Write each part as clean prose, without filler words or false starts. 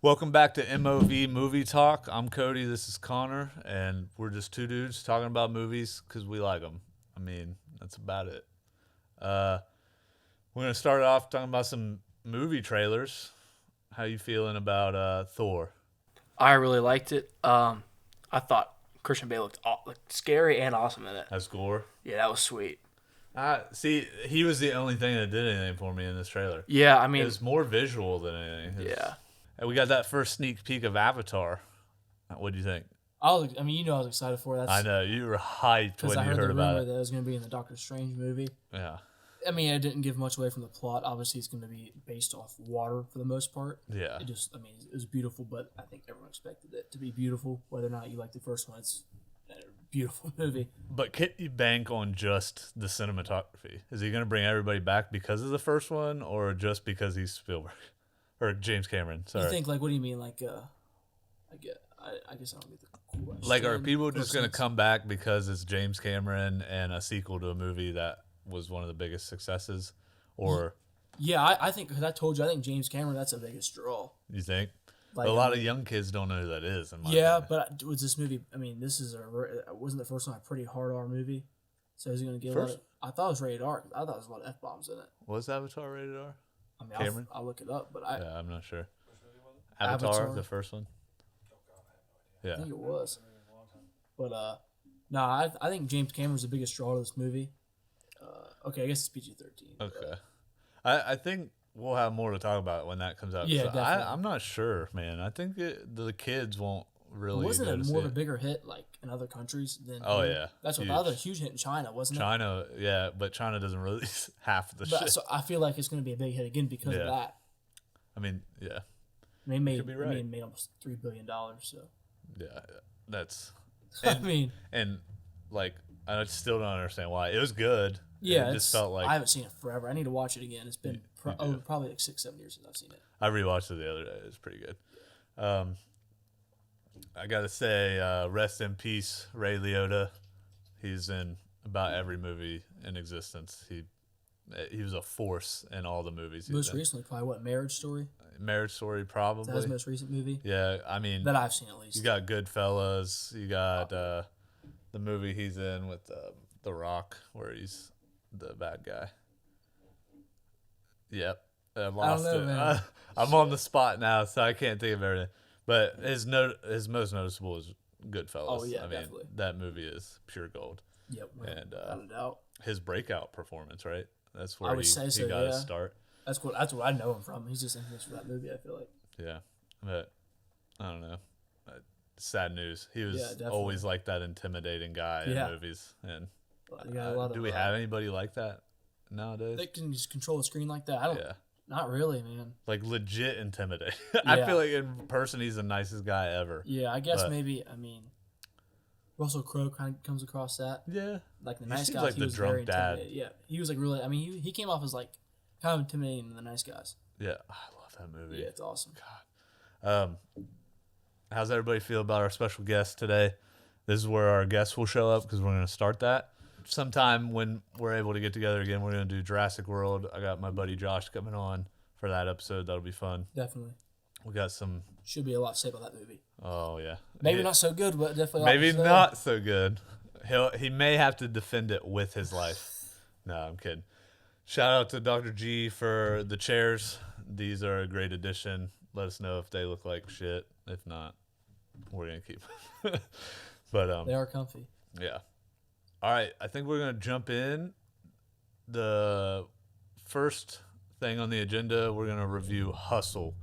Welcome back to MOV Movie Talk. I'm Cody. This is Connor, and we're just two dudes talking about movies because we like them. I mean, that's about it. We're gonna start off talking about some movie trailers. How you feeling about Thor? I really liked it. I thought Christian Bale looked scary and awesome in it. As Gore? Yeah, that was sweet. See, he was the only thing that did anything for me in this trailer. Yeah, I It mean, was more visual than anything. yeah. And we got that first sneak peek of Avatar. What do you think? I was excited for it. I know you were hyped Because when I you heard heard the about rumor it. that it was going to be in the Doctor Strange movie. Yeah, I mean, it didn't give much away from the plot. Obviously, it's going to be based off water for the most part. yeah. It was beautiful, but I think everyone expected it to be beautiful. Whether or not you like the first one, it's a beautiful movie. But can you bank on just the cinematography? Is he going to bring everybody back because of the first one, or just because he's Spielberg or James Cameron? Sorry. You think, like, what do you mean? Like, I guess I don't get the question. Like, are people just going to Person's- come back because it's James Cameron and a sequel to a movie that was one of the biggest successes, or Yeah, I think, because I told you, I think James Cameron, that's the biggest draw. you think Like, a lot of young kids don't know who that is? In my Yeah, opinion. but was this movie? I mean, this is wasn't the first one a pretty hard R movie? So is he going to give First- it? I thought it was rated R. I thought there was a lot of F bombs in it. Was Avatar rated R? I mean, Cameron? I'll look it up, but Yeah, I'm not sure. Avatar, Avatar. the first one. I Yeah, think it was. But no, I think James Cameron's the biggest draw to this movie. Okay, I guess it's PG-13. okay. I think we'll have more to talk about when that comes out. Yeah, So definitely. I'm not sure, man. I think the kids won't really. Wasn't go it to see more of a bigger hit like in other countries than? Oh, here? yeah. That's what Huge. the other huge hit in China, wasn't it? China, yeah, but China doesn't release half of the But, shit. so I feel like it's going to be a big hit again because Yeah. of that. I mean, yeah, They made, Could be right. made almost $3 billion. So yeah, that's I mean, and like I still don't understand why it was good. yeah, it just felt like I haven't seen it forever. I need to watch it again. It's been do. probably like 6-7 years since I've seen it. I rewatched it the other day. It was pretty good. I gotta say, rest in peace, Ray Liotta. He's in about every movie in existence. He was a force in all the movies. He's Most in. recently, probably what, Marriage Story? Marriage Story, Is that his probably. most recent movie Yeah, I mean, that I've seen at least. you got Goodfellas. You got the movie he's in with The Rock, where he's the bad guy. Yep, I lost know, it. man. I'm on the spot now, so I can't think of everything. But his most noticeable is Goodfellas. Oh, yeah, I mean, definitely. that movie is pure gold. Yep, And without a doubt. his breakout performance, right? That's where I would he say so, got his yeah. start. That's what I know him from. He's just infamous for that movie. I feel like. Yeah, but I don't know. Sad news. He Yeah, was definitely. always like that intimidating guy Yeah. in movies. And You got a lot do of, we have anybody like that nowadays? They can just control the screen like that. I don't. Yeah, Not really, man. like legit intimidating. I Yeah. feel like in person he's the nicest guy ever. Yeah, I guess But- maybe. I mean, Russell Crowe kind of comes across that Yeah, like the He nice seems guys. like He the was drunk very dad. intimidating. Yeah, he was like really. I mean, he came off as like kind of intimidating than the nice guys. yeah. I love that movie. Yeah, it's awesome. How's everybody feel about our special guest today? This is where our guests will show up because we're going to start that. Sometime when we're able to get together again, we're going to do Jurassic World. I got my buddy Josh coming on for that episode. That'll be fun. Definitely We got some. should be a lot to say about that movie. Oh yeah. Maybe Yeah. not so good, but definitely. a lot Maybe to say. not so good. He may have to defend it with his life. No, I'm kidding. Shout out to Dr. G for the chairs. These are a great addition. Let us know if they look like shit. If not, we're gonna keep. But They are comfy. yeah. All right, I think we're gonna jump in. The first thing on the agenda, we're gonna review Hustle,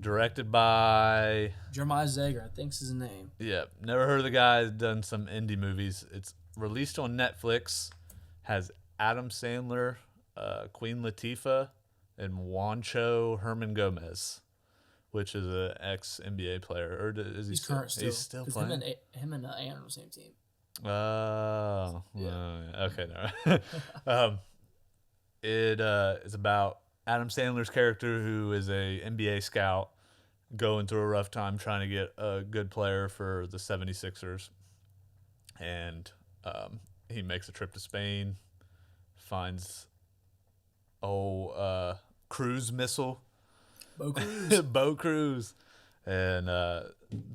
directed by. Jeremiah Zager, I think's his name. Yeah, never heard of the guy. Done some indie movies. It's released on Netflix. Has Adam Sandler, Queen Latifah, and Juancho Herman Gomez, which is an ex NBA player. Or is he He's still? current still. He's still 'Cause playing. Him and Ant are on the same team. Oh, Yeah. okay. No. It is about Adam Sandler's character, who is a NBA scout, going through a rough time trying to get a good player for the 76ers. And he makes a trip to Spain, finds cruise missile, Bo Cruz. Bo Cruz, and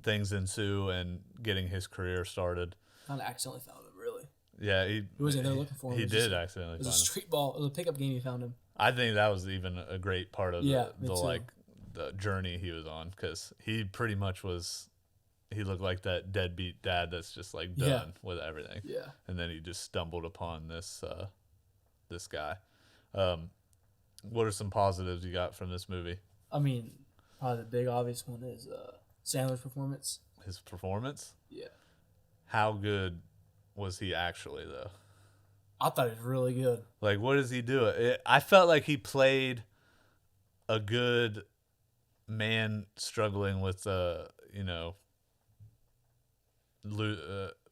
things ensue and getting his career started. Kind of accidentally found him, really. Yeah, he wasn't there looking for him. He did accidentally It was find a him. street ball. It was a pickup game. He found him. I think that was even a great part of Yeah, me the too. like the journey he was on, because he pretty much was. He looked like that deadbeat dad that's just like done with everything. Yeah. And then he just stumbled upon this guy. What are some positives you got from this movie? I mean, probably the big obvious one is Sandler's performance. His performance? Yeah. How good was he actually, though? I thought it was really good. Like, what does he do? I felt like he played a good man struggling with,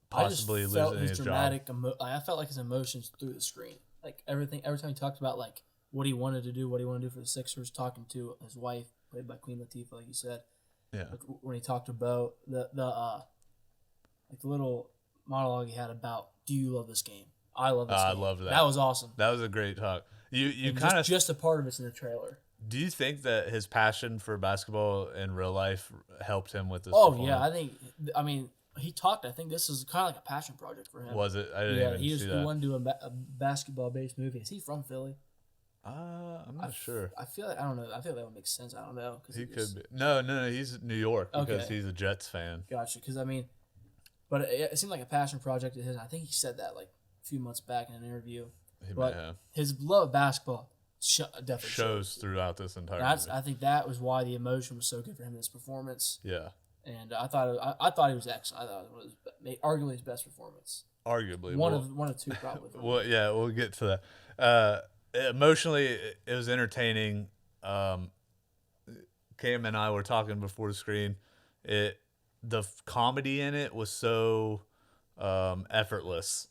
possibly I just felt losing his job. I felt like his emotions through the screen. Like everything, every time he talked about like what he wanted to do, what he wanted to do for the Sixers, talking to his wife, played by Queen Latifah, like you said. Yeah. Like when he talked to Bo, the little monologue he had about, "Do you love this game? I love this game." I loved that. That was awesome. That was a great talk. You And kind of just a part of it's in the trailer. do you think that his passion for basketball in real life helped him with this? Oh performance? yeah, I mean, he talked. I think this is kind of like a passion project for him. Was it? I didn't Yeah, even he see that. wanted to do a basketball-based movie. Is he from Philly? I'm not sure. I feel like I don't know. I feel like that would make sense. I don't know because He could be. No. He's New York because Okay. he's a Jets fan. Gotcha. Because I mean, but it seemed like a passion project of his. I think he said that like a few months back in an interview. He But might have. his love of basketball definitely Shows throughout this entire That's. movie. I think that was why the emotion was so good for him in this performance. Yeah, And I thought he was excellent. I thought it was arguably his best performance. arguably One of two probably. Well, yeah, we'll get to that. Emotionally, it was entertaining. Cam and I were talking before the screen. The comedy in it was so effortless.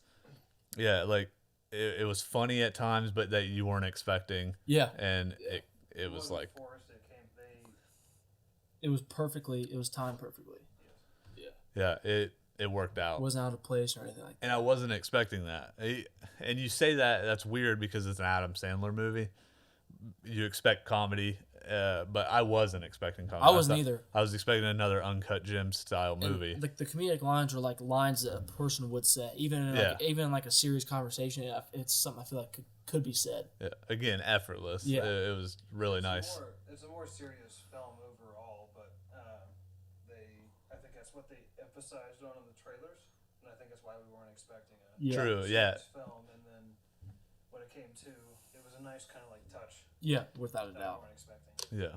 Yeah, like it was funny at times, but that you weren't expecting. Yeah. And it was like It was perfectly. It was timed perfectly. yeah, it worked out. It wasn't out of place or anything like that. And I wasn't expecting that. And you say that's weird because it's an Adam Sandler movie. You expect comedy, but I wasn't expecting comedy. I wasn't either. I was expecting another Uncut Gems style movie. And the comedic lines were like lines that a person would say, even in like a serious conversation. It's something I feel like could be said. Yeah. Again, effortless. Yeah. It was really nice. It's a more serious film overall, but I think that's what they emphasized on in the trailers, and I think that's why we weren't expecting a True. serious Yeah. film. And then when it came to, it was a nice kind of like touch Yeah, without a that we doubt. weren't expecting. Yeah.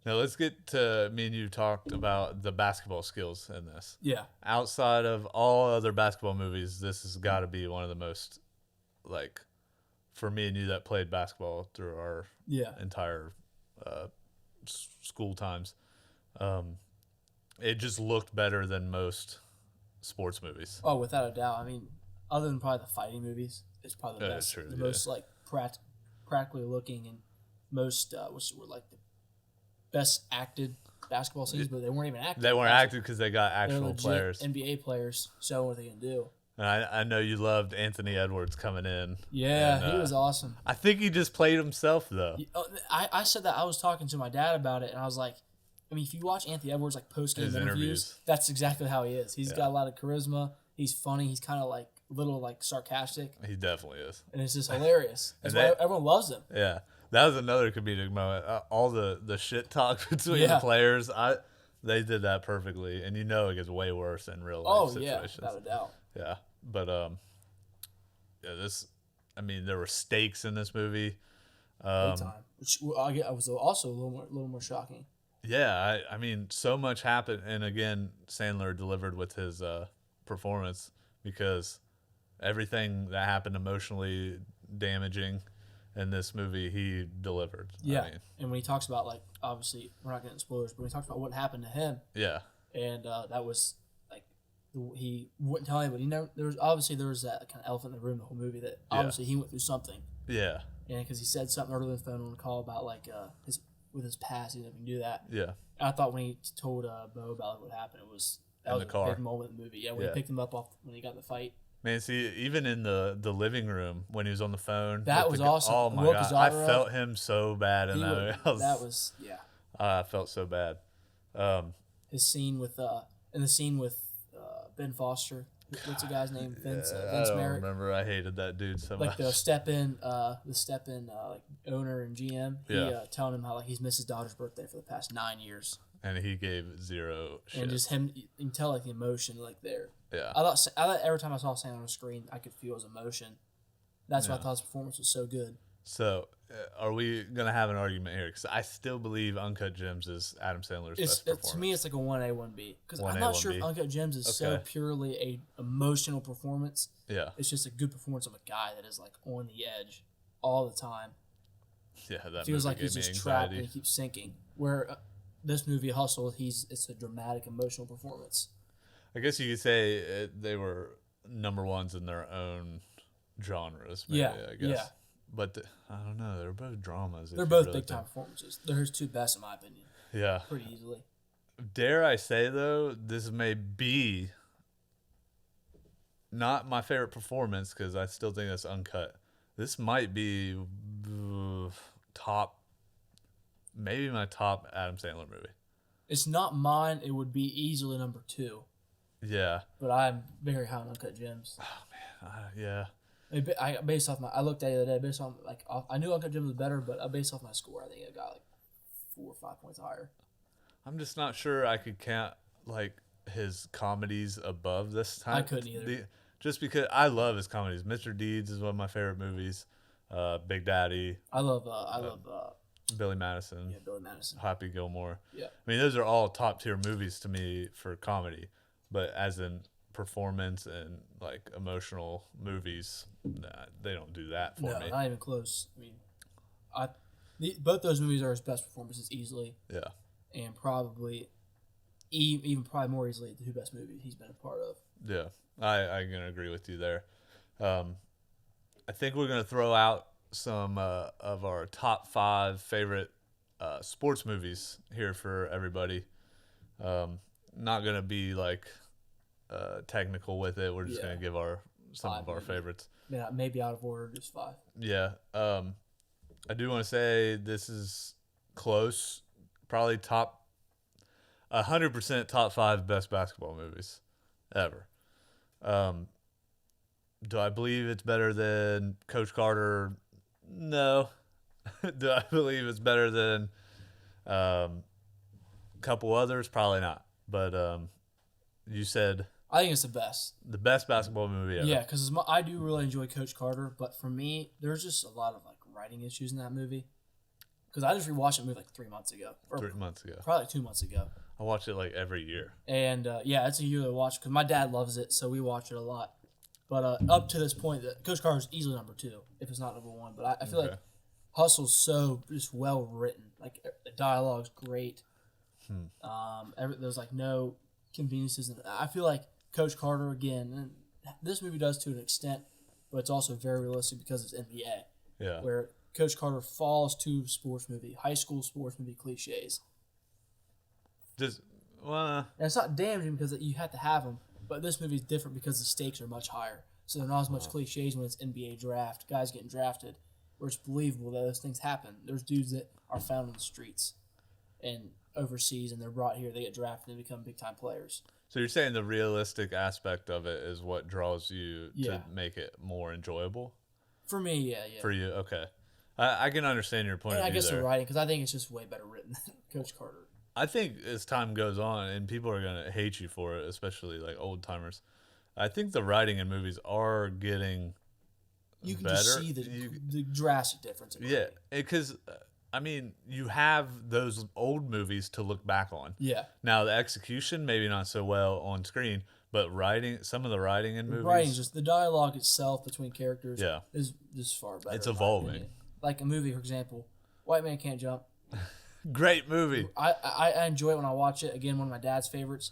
Now let's get to me and you talked about the basketball skills in this. Yeah, Outside of all other basketball movies, this has got to be one of the most, like, for me and you that played basketball through our yeah. entire school times. It just looked better than most sports movies. Oh, without a doubt. I mean, other than probably the fighting movies, it's probably the Yeah, best, true, the yeah. most like practically looking and most were like the best acted basketball scenes, but they weren't even acting. They weren't Actually, active because they got they're actual legit players. NBA players showing what they can do. And I know you loved Anthony Edwards coming in. Yeah, And, he was awesome. I think he just played himself, though. I said that I was talking to my dad about it, and I was like, I mean, if you watch Anthony Edwards like post game His interviews, interviews. that's exactly how he is. He's Yeah. got a lot of charisma. He's funny. He's kind of like a little like sarcastic, He definitely is. and it's just hilarious. That's And why that- everyone loves him. Yeah. That was another comedic moment. All the shit talk between the Yeah. players, they did that perfectly. And you know it gets way worse in real life Oh yeah, situations. without a doubt. Yeah, but there were stakes in this movie. Big time. Which I was also a little more shocking. Yeah, I mean, so much happened, and again, Sandler delivered with his performance because everything that happened emotionally damaging in this movie, he delivered. Yeah, I mean, and when he talks about like obviously we're not getting spoilers, but when he talks about what happened to him, yeah, and that was like he wouldn't tell anybody. There was that kind of elephant in the room the whole movie that obviously he went through something, yeah, and because he said something earlier on the phone on the call about like his past, he didn't even do that. yeah. And I thought when he told Bo about what happened, that In was the a car. big moment in the movie. Yeah, when Yeah. he picked him up when he got in the fight. Man, see, even in the living room when he was on the phone, That with was the awesome. Oh my Woke his god, I daughter up. felt him so bad in that. That was yeah. I felt so bad. His scene with in the scene with Ben Foster. What's the guy's name? Vince I Vince don't Merrick. remember. I hated that dude so Like much. the step in like owner and GM. He Yeah. telling him how like he's missed his daughter's birthday for the past 9 years, And he gave zero shit. and just him, you can tell like the emotion like there. Yeah. I thought every time I saw Sam on the screen, I could feel his emotion. That's why I Yeah. thought his performance was so good. So, are we going to have an argument here? Because I still believe Uncut Gems is Adam Sandler's best performance. To me, it's like a 1A, 1B. Because 1A, I'm not sure if 1B. Uncut Gems is so Okay. purely a emotional performance. Yeah. It's just a good performance of a guy that is like on the edge all the time. Yeah, that Feels movie like he's gave me just trapped anxiety. and he keeps sinking. Where this movie Hustle, it's a dramatic emotional performance. I guess you could say they were number ones in their own genres. Maybe, Yeah, I guess. yeah. But I don't know. They're both dramas. if They're you both really big time think. performances. They're his two best in my opinion, Yeah. pretty easily. Dare I say though, this may be not my favorite performance because I still think that's uncut. This might be top, maybe my top Adam Sandler movie. It's not mine. It would be easily number 2, Yeah. but I'm very high on Uncut Gems. Yeah. Based off I looked at it the other day. Based on I knew Uncut Gems was better, but based off my score, I think it got like 4 or 5 points higher. I'm just not sure I could count like his comedies above this time. I couldn't either. Just because I love his comedies. Mr. Deeds is one of my favorite movies. Big Daddy, I love Billy Madison, Billy Madison. Happy Gilmore. Yeah. I mean, those are all top tier movies to me for comedy, but as in performance and like emotional movies, nah, they don't do that for No, me. not even close. I mean, both those movies are his best performances easily, Yeah. and probably even probably more easily the two best movies he's been a part of. Yeah, I'm gonna agree with you there. I think we're gonna throw out some of our top 5 favorite sports movies here for everybody. Not gonna be like technical with it. We're just Yeah. gonna give some 5 of our maybe. favorites. Maybe out of order, just 5. Yeah. I do want to say this is close. Probably 100% top 5 best basketball movies ever. Do I believe it's better than Coach Carter? No. Do I believe it's better than a couple others? Probably not. But you said I think it's the best. the best basketball movie ever. Yeah, because I do really enjoy Coach Carter, but for me, there's just a lot of like writing issues in that movie. Because I just rewatched that movie like 3 months ago, or 3 months ago. probably like 2 months ago. I watch it like every year. And yeah, it's a yearly watch because my dad loves it, so we watch it a lot. But up to this point, Coach Carter is easily number 2, if it's not number 1. But I feel Okay. like Hustle's so just well written. Like the dialogue's great. There's like no conveniences. I feel like Coach Carter again. And this movie does to an extent, but it's also very realistic because it's NBA, Yeah. where Coach Carter falls to high school sports movie cliches. Just well, And it's not damaging because you have to have them, but this movie is different because the stakes are much higher. So they're not as much cliches when it's NBA draft, guys getting drafted, where it's believable that those things happen. There's dudes that are found in the streets and overseas, and they're brought here, they get drafted, and become big-time players. so you're saying the realistic aspect of it is what draws you Yeah. to make it more enjoyable For me, yeah. for you? Okay, I can understand your point And of I view guess there. the writing, because I think it's just way better written than Coach Carter. I think as time goes on, and people are gonna hate you for it, especially like old timers. I think the writing in movies are getting You can better. just see the drastic difference. In Yeah, writing. because I mean, you have those old movies to look back on. Yeah. Now the execution maybe not so well on screen, but some of the writing in movies, Writing, just the dialogue itself between characters Yeah. is just far better. It's in my evolving. opinion. Like a movie, for example, White Man Can't Jump. great movie. I enjoy it when I watch it. Again, one of my dad's favorites.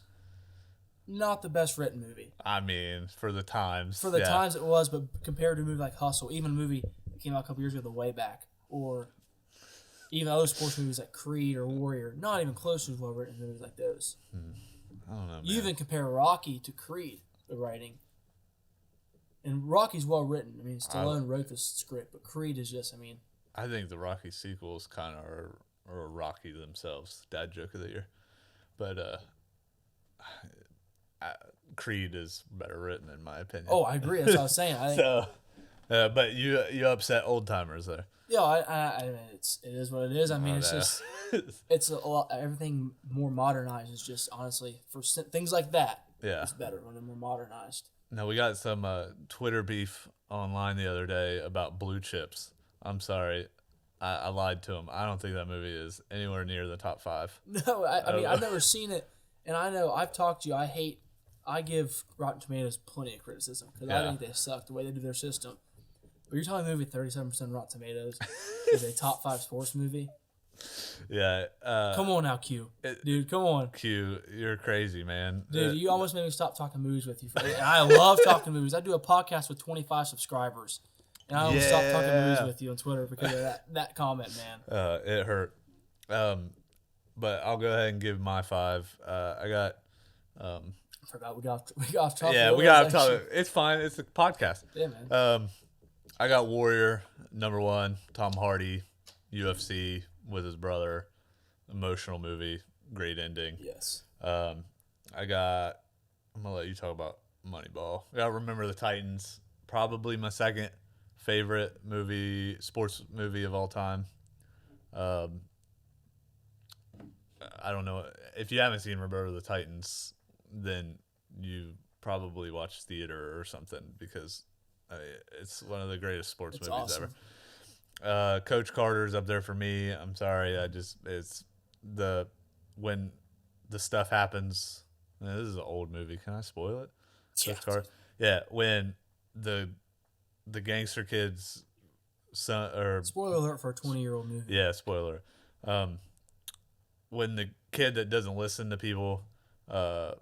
Not the best written movie. I mean, for the times. For the yeah. times it was, but compared to a movie like Hustle, even a movie that came out a couple years ago, The Way Back, or even other sports movies like Creed or Warrior, not even close to well written movies like those. I don't know, man. You even compare Rocky to Creed, the writing. And Rocky's well written. I mean, Stallone wrote this script, but Creed is just, I think the Rocky sequels kind of are Rocky themselves. Dad joke of the year. but Creed is better written in my opinion. Oh, I agree. That's what I was saying. I think, So, but you upset old timers there. yeah, I mean, it is what it is. I mean, it's just it's a lot. Everything more modernized is just honestly for things like that. Yeah. It's better when they're more modernized. No, we got some Twitter beef online the other day about Blue Chips. I'm sorry, I lied to him. I don't think that movie is anywhere near the top 5. No, I mean, I've never seen it, and I know I've talked to you. I give Rotten Tomatoes plenty of criticism because I think they suck the way they do their system. But you're telling me a movie 37% Rotten Tomatoes is a top 5 sports movie? Yeah. Come on now, Q. Dude, come on. Q, you're crazy, man. Dude, you almost made me stop talking movies with you. And I love talking movies. I do a podcast with 25 subscribers. And I almost stopped talking movies with you on Twitter because of that comment, man. It hurt. But I'll go ahead and give my 5. I got. I forgot we got off topic. Yeah, we got off topic. It's fine. It's a podcast. Yeah, man. I got Warrior #1. Tom Hardy, UFC with his brother, emotional movie, great ending. Yes. I'm gonna let you talk about Moneyball. I got Remember the Titans, probably my second favorite sports movie of all time. I don't know if you haven't seen Remember the Titans, then you probably watch theater or something because it's one of the greatest sports movies awesome. ever. Coach Carter's up there for me. I'm sorry, when the stuff happens. This is an old movie. Can I spoil it? Coach Carter. Yeah, when the gangster kids son or Spoiler alert for a 20-year-old movie. yeah, spoiler. When the kid that doesn't listen to people, or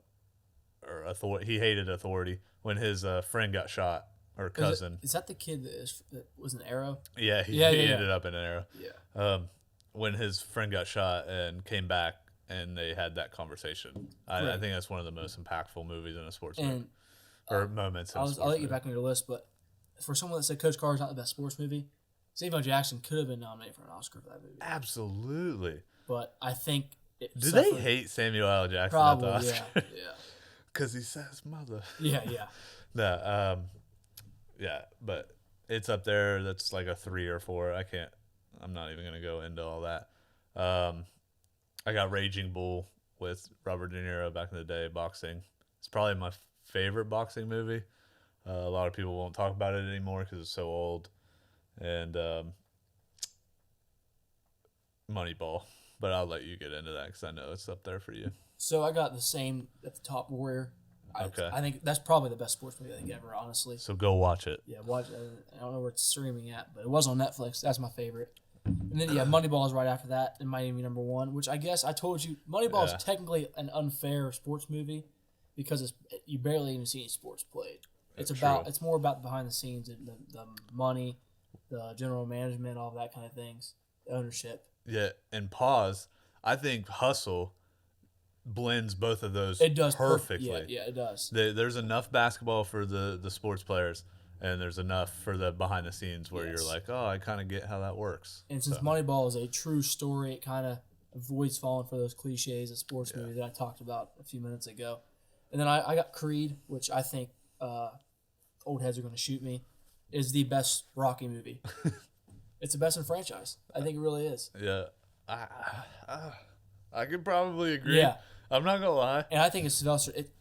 he hated authority. When his friend got shot or cousin. Is that the kid that was an arrow? Yeah, he ended up in an arrow. Yeah. When his friend got shot and came back and they had that conversation. I think that's one of the most impactful movies in a sports movie. Or moments in a sports I'll let you movie. back on your list, but for someone that said Coach Carter's not the best sports movie, Samuel Jackson could have been nominated for an Oscar for that movie. Absolutely. But I think Do they hate Samuel L. Jackson Probably, at the Oscar? yeah. Because he says mother. Yeah. No, yeah, but it's up there. That's like a 3 or 4. I'm not even gonna go into all that. I got Raging Bull with Robert De Niro back in the day, boxing. It's probably my favorite boxing movie. A lot of people won't talk about it anymore because it's so old. And Moneyball, but I'll let you get into that because I know it's up there for you. So I got the same at the top, Warrior. Okay. I think that's probably the best sports movie I think ever, honestly. So go watch it. Yeah, watch it. I don't know where it's streaming at, but it was on Netflix. That's my favorite. And then, Moneyball is right after that. It might even be #1, which I guess I told you, Moneyball is technically an unfair sports movie because you barely even see any sports played. It's more about behind the scenes, and the money, the general management, all that kind of things, the ownership. Yeah, and pause. I think Hustle blends both of those It does perfectly. Yeah, it does. There's enough basketball for the sports players, and there's enough for the behind the scenes where you're like, oh, I kind of get how that works. And since Moneyball is a true story, it kind of avoids falling for those cliches of sports movies that I talked about a few minutes ago. And then I got Creed, which I think old heads are going to shoot me, is the best Rocky movie. It's the best in franchise. I think it really is. Yeah, I could probably agree. Yeah. I'm not gonna lie. And I think it's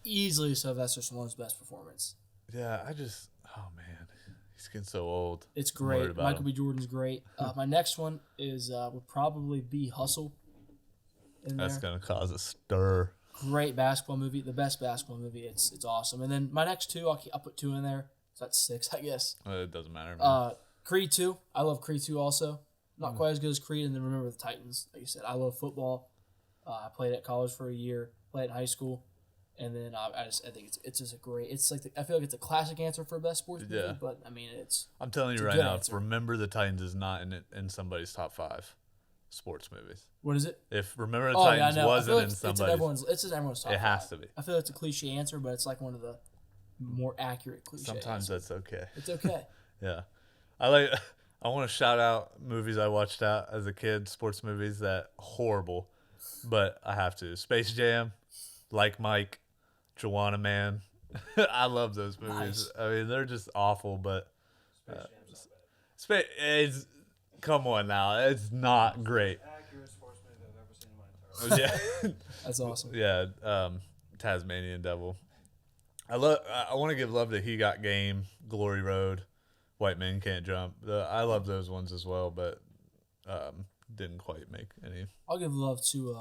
easily Sylvester Stallone's best performance. Yeah, oh man, he's getting so old. It's I'm worried great. about Michael him. B. Jordan's great. My next one would probably be Hustle. That's gonna cause a stir. Great basketball movie, the best basketball movie. It's awesome. And then my next 2, I'll put 2 in there. So that's 6, I guess. It doesn't matter. Man. Creed 2. I love Creed 2 also. Not quite as good as Creed. And then Remember the Titans. Like you said, I love football. I played at college for a year. Played in high school. And then I think it's just a great. It's like I feel like it's a classic answer for best sports movie. Yeah. But I mean, I'm telling it's you a right good now, answer. Remember the Titans is not in somebody's top 5 sports movies. What is it? If Remember the Titans wasn't in somebody's, it's in everyone's top. it has 5. to be. I feel like it's a cliche answer, but it's like one of the more accurate cliches. Sometimes that's okay. It's okay. Yeah, I want to shout out movies I watched out as a kid, sports movies that horrible. but I have to. Space Jam, Like Mike, Joanna Man. I love those movies. Nice. I mean, they're just awful, but Space Jam's not bad. it's come on now, it's not great. Accurate sports movie I've ever seen in my entire life. Yeah, That's awesome. yeah. Tasmanian Devil. I want to give love to He Got Game, Glory Road, White Men Can't Jump. I love those ones as well, but didn't quite make any. I'll give love to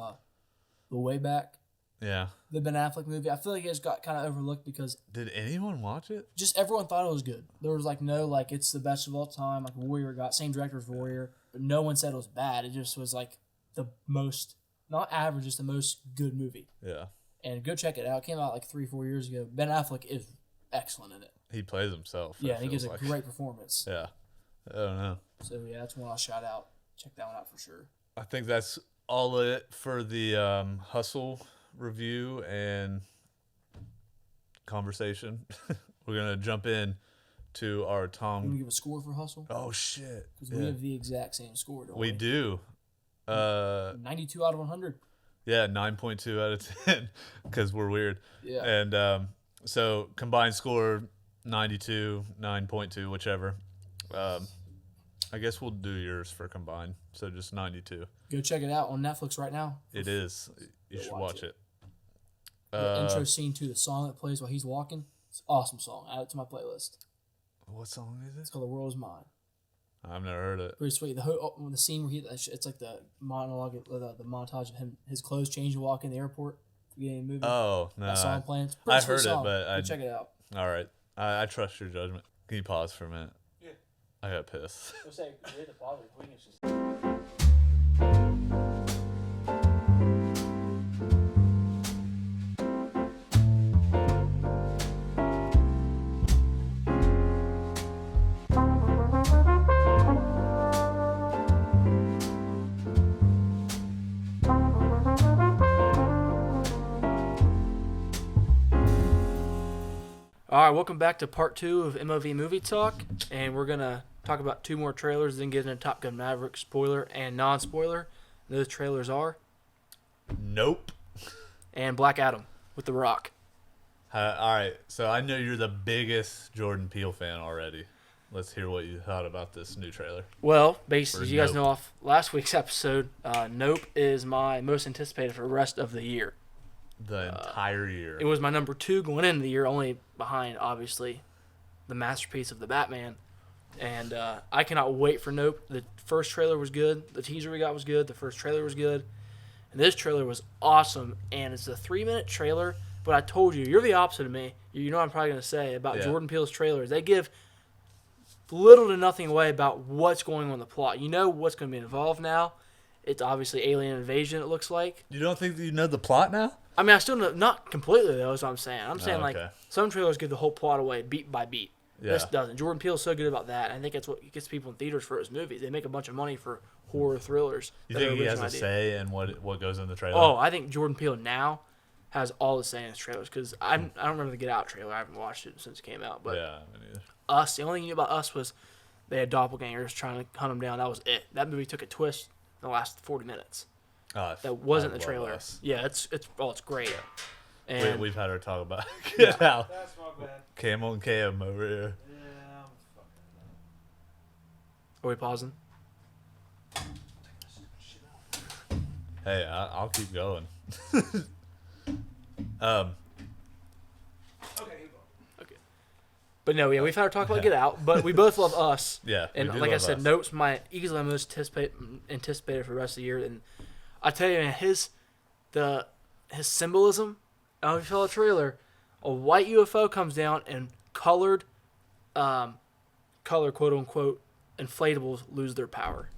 The Way Back, Yeah. the Ben Affleck movie. I feel like it just got kind of overlooked because Did anyone watch it? just everyone thought it was good. There was like no like it's the best of all time. Like Warrior got same director as Warrior, but no one said it was bad. It just was like the most not average, just the most good movie. Yeah. And go check it out. It came out like 3-4 years ago. Ben Affleck is excellent in it. He plays himself. Yeah, it and he gives a feels great performance. Yeah. I don't know. So yeah, that's one I'll shout out. Check that one out for sure. I think that's all it for the Hustle review and conversation. We're going to jump in to our You Tom. want to give a score for Hustle? Oh, shit. Because we have the exact same score, don't we? We do. 92 out of 100. Yeah, 9.2 out of 10 because we're weird. Yeah. And so combined score 92, 9.2, whichever. I guess we'll do yours for combined. So just 92. Go check it out on Netflix right now. It is. You Go should watch watch it. The intro scene to the song that plays while he's walking. It's an awesome song. Add it to my playlist. What song is It's it? called The World Is Mine. I've never heard it. Pretty sweet. The scene where it's like the monologue, the montage of him, his clothes change and walk in the airport. Beginning of the movie. Oh, no. That song playing. It's a pretty I sweet heard it, song. but Go check it out. All right. I trust your judgment. Can you pause for a minute? Yeah. I got pissed. We'll say we hit the pause. We can just. All right, welcome back to part 2 of MOV Movie Talk, and we're gonna talk about 2 more trailers, then get into Top Gun Maverick spoiler and non-spoiler. Those trailers are Nope. and Black Adam with The Rock. All right. So I know you're the biggest Jordan Peele fan already. Let's hear what you thought about this new trailer. Well, basically, Or you guys Nope. know off last week's episode, Nope is my most anticipated for the rest of the year. The entire year. It was my number 2 going into the year, only behind, obviously, the masterpiece of the Batman. And I cannot wait for Nope. The first trailer was good. The teaser we got was good. The first trailer was good. And this trailer was awesome. And it's a 3-minute trailer. But I told you, you're the opposite of me. You know what I'm probably going to say about Yeah. Jordan Peele's trailers. They give little to nothing away about what's going on in the plot. You know what's going to be involved now. It's obviously alien invasion, it looks like. You don't think that you know the plot now? I mean, I still know, not completely, though, is what I'm saying. I'm saying, okay. like, some trailers give the whole plot away beat by beat. Yeah. This doesn't. Jordan Peele's so good about that. I think that's what gets people in theaters for his movies. They make a bunch of money for horror thrillers. You that are think he has original a idea. say in what goes in the trailer? Oh, I think Jordan Peele now has all the say in his trailers. Because I don't remember the Get Out trailer. I haven't watched it since it came out. But yeah, me neither. Us, the only thing you knew about Us was they had doppelgangers trying to hunt them down. That was it. That movie took a twist in the last 40 minutes. That wasn't the love trailer. Us. Yeah, it's great. And We've had her talk about Get Out. That's my bad. Cam on Cam over here. Yeah, I'm fucking are we pausing? Hey, I'll keep going. Okay, you go. But no, yeah, we've had her talk about Get Out, but we both love Us. Yeah, we And do like I love said, Us. Nope's my easily my most anticipated for the rest of the year. And I tell you, man, his symbolism. I don't know if you saw the trailer. A white UFO comes down and color quote unquote inflatables lose their power.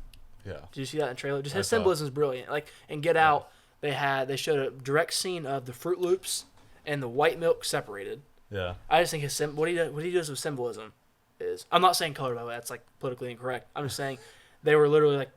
Yeah. Did you see that in the trailer? Just I his saw. symbolism is brilliant. Like in Get Out, they showed a direct scene of the Fruit Loops and the white milk separated. Yeah. I just think what he does with symbolism is, I'm not saying color by the way, that's like politically incorrect. I'm just saying they were literally like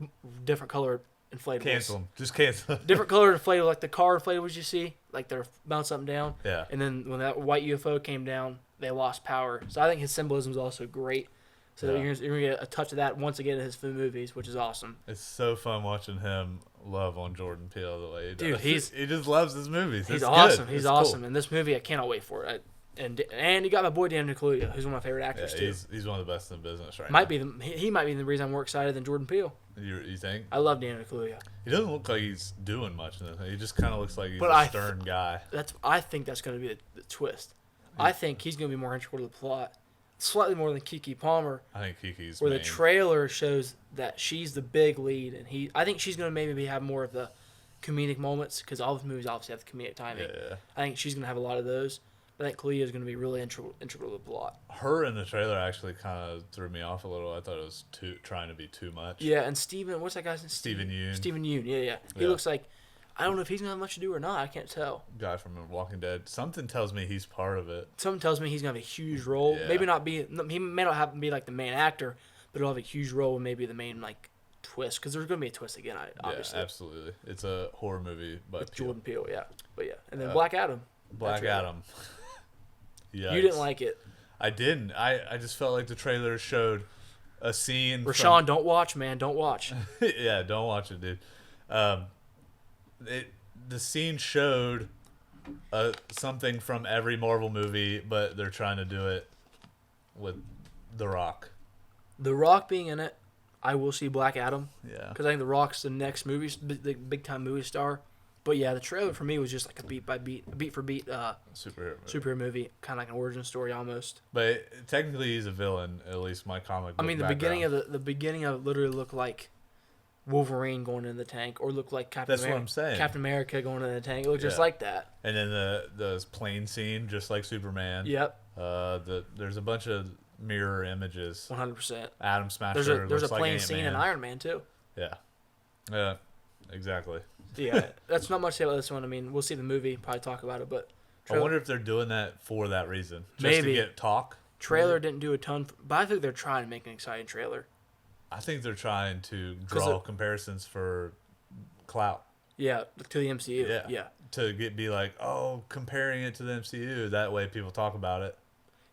different colored inflatables. Cancel them. Just cancel 'em. Different colored inflatables, like the car inflatables you see, like they're bounced up and down. Yeah. And then when that white UFO came down, they lost power. So I think his symbolism is also great. So Yeah. you're gonna get a touch of that once again in his movies, which is awesome. It's so fun watching him love on Jordan Peele the way he Dude, does. He just loves his movies. He's It's awesome. good. He's It's awesome. cool. And this movie, I cannot wait for it. And you got my boy Daniel Kaluuya, who's one of my favorite actors too. He's one of the best in the business right Might now. be he might be the reason I'm more excited than Jordan Peele. You think? I love Daniel Kaluuya. He doesn't look like he's doing much in this. He just kind of looks like he's But a stern guy. I think that's going to be the twist. I think he's going to be more integral to the plot, slightly more than Keke Palmer, I think Kiki's where main. the trailer shows that she's the big lead, and I think she's going to maybe have more of the comedic moments because all the movies obviously have the comedic timing. Yeah. I think she's going to have a lot of those. I think Kaluuya is going to be really integral to the plot. Her in the trailer actually kind of threw me off a little. I thought it was trying to be too much. Yeah, and Steven, what's that guy's name? Steven Yeun. Steven Yeun, yeah. He Yeah. looks like, I don't know if he's going to have much to do or not. I can't tell. Guy from Walking Dead. Something tells me he's part of it. Something tells me he's going to have a huge role. Yeah. Maybe not be, he may not have to be like the main actor, but he'll have a huge role and maybe the main like twist because there's going to be a twist again, obviously. Yeah, absolutely. It's a horror movie, but With Jordan Peele, yeah. But yeah. And then Uh, Black Adam. Black That's right. Adam. Yeah, You didn't like it. I didn't. I just felt like the trailer showed a scene. Rashawn, don't watch, man. Don't watch. Yeah, don't watch it, dude. The scene showed something from every Marvel movie, but they're trying to do it with The Rock. The Rock being in it, I will see Black Adam Yeah. because I think The Rock's the next movie, the big time movie star. But yeah, the trailer for me was just like a beat for beat Superhero movie. superhero movie, kind of like an origin story almost. But technically, he's a villain. At least my comic. I book mean, the beginning of it literally looked like Wolverine going in the tank, or looked like That's what I'm saying. Captain America going in the tank. It looked just Yeah. like that. And then the plane scene, just like Superman. Yep, There's a bunch of mirror images. 100%. Atom Smasher. There's a looks like plane scene in Ant-Man. Iron Man too. Yeah. Yeah. Exactly. Yeah, that's not much to say about this one. I mean, we'll see the movie, probably talk about it, but I wonder if they're doing that for that reason, just Maybe. to get talk. trailer didn't do a ton, but I think they're trying to make an exciting trailer. I think they're trying to 'Cause draw comparisons for clout. Yeah, to the MCU. Yeah. Yeah. To be like, oh, comparing it to the MCU. That way people talk about it.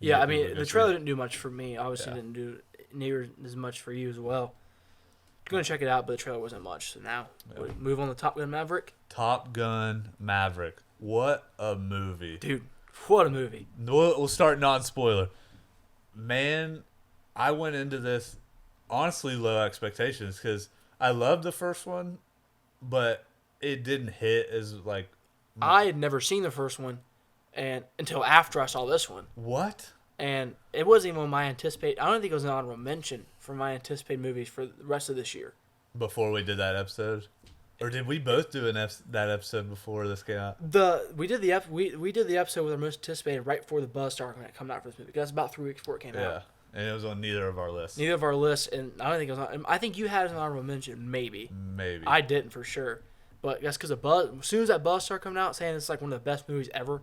Yeah, Get I people mean, to the go see trailer it. didn't do much for me. Obviously, Yeah. didn't do near as much for you as well. Gonna check it out, but the trailer wasn't much. So now, Yeah. we move on to Top Gun Maverick. Top Gun Maverick. What a movie. Dude, what a movie. We'll start non-spoiler. Man, I went into this honestly low expectations because I loved the first one, but it didn't hit as like I had never seen the first one, and until after I saw this one, what? and it wasn't even on my anticipated. I don't think it was an honorable mention for my anticipated movies for the rest of this year. Before we did that episode, or did we both do that episode before this came out? We did the episode with our most anticipated right before the buzz started coming out for this movie. That's about 3 weeks before it came Yeah, out. and it was on neither of our lists. Neither of our lists, and I don't think it was. I think you had it as an honorable mention, maybe. Maybe. I didn't for sure, but that's because of buzz. As soon as that buzz started coming out, saying it's like one of the best movies ever,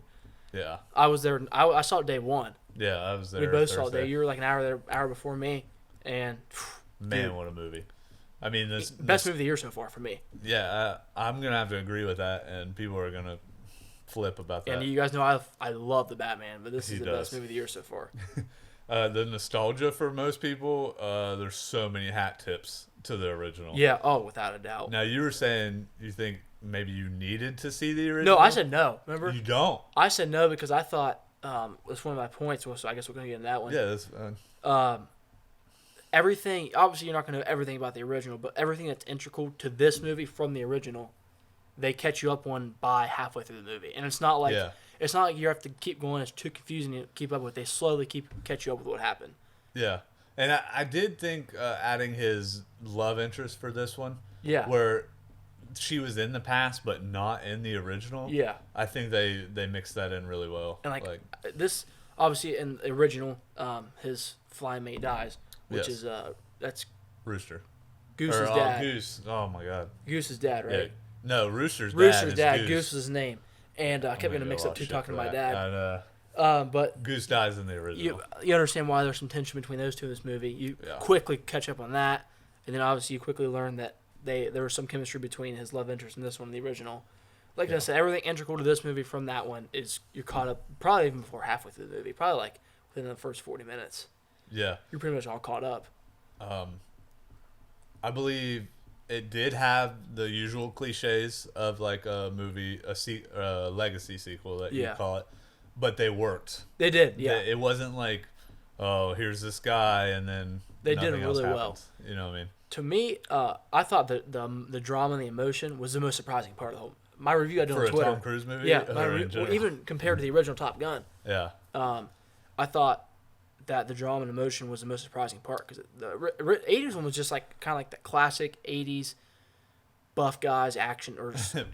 Yeah. I was there. I saw it day one. Yeah, I was there. We both saw it Thursday. day. You were like an hour before me, and Man, dude. what a movie! I mean, best movie of the year so far for me. Yeah, I'm gonna have to agree with that, and people are gonna flip about that. And you guys know I love the Batman, but this He is the does. best movie of the year so far. The nostalgia for most people, there's so many hat tips to the original. Yeah. Oh, without a doubt. Now you were saying you think maybe you needed to see the original. No, I said no. Remember? you don't. I said no because I thought that's one of my points. So I guess we're gonna get into that one. Yeah, that's fine. Everything. Obviously, you're not gonna know everything about the original, but everything that's integral to this movie from the original, they catch you up on by halfway through the movie, and it's not like Yeah. it's not like you have to keep going. It's too confusing to keep up with. They slowly catch you up with what happened. Yeah, and I did think adding his love interest for this one, Yeah. where she was in the past but not in the original. Yeah. I think they mixed that in really well. And like this, obviously in the original, his flying mate dies, which Yes. is that's Rooster. Goose's Or, dad. Goose. Oh my God. Goose's dad, right? Yeah. No, Rooster's dad. Rooster's is dad. Goose. Goose was his name, and I kept I'm getting gonna mixed go up too watch talking to shit my for dad. that. And, But Goose dies in the original. you understand why there's some tension between those two in this movie. You Yeah. quickly catch up on that, and then obviously you quickly learn that there was some chemistry between his love interest in this one and the original. Like I said, everything integral to this movie from that one is you're caught up probably even before halfway through the movie, probably like within the first 40 minutes. Yeah. You're pretty much all caught up. I believe it did have the usual cliches of like a movie, a legacy sequel that you call it, but they worked. They did, yeah. It wasn't like, oh, here's this guy, and then They did nothing really else well. happens. You know what I mean? To me, I thought that the drama and the emotion was the most surprising part of the whole. My review I did For on a Twitter. Tom Cruise movie? Yeah, Or even compared to the original Top Gun. Yeah. I thought that the drama and emotion was the most surprising part because the 80s one was just like kind of like the classic 80s buff guys action or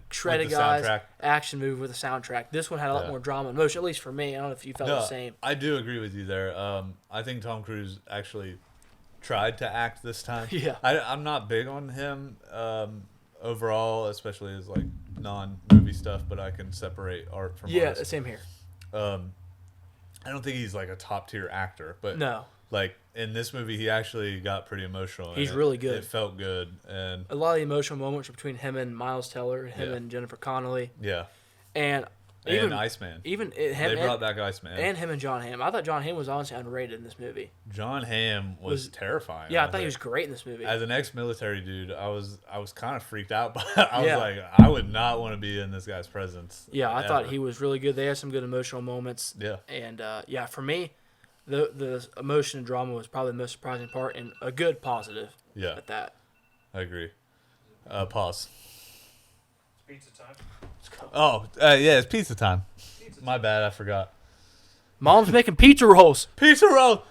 shredded guys soundtrack. action movie with a soundtrack. This one had a lot more drama and emotion, at least for me. I don't know if you felt the same. I do agree with you there. I think Tom Cruise actually tried to act this time. Yeah. I'm not big on him overall, especially as like non-movie stuff, but I can separate art from artist. Same here. I don't think he's like a top tier actor, but No. like in this movie, he actually got pretty emotional. He's and really good. It felt good, and A lot of the emotional moments were between him and Miles Teller, him and Jennifer Connelly, yeah, and and even Iceman. him They brought back Iceman, and him and John Hamm. I thought John Hamm was honestly underrated in this movie. John Hamm was terrifying. Yeah, I thought he was great in this movie. As an ex-military dude, I was kind of freaked out, but I Yeah. was like, I would not want to be in this guy's presence. Yeah, I thought ever. he was really good. They had some good emotional moments. Yeah. And for me, the emotion and drama was probably the most surprising part, and a good positive. Yeah. At that. I agree. Pause. It's pizza time. Oh, yeah, it's pizza time. My bad, I forgot. Mom's making pizza rolls. Pizza roll.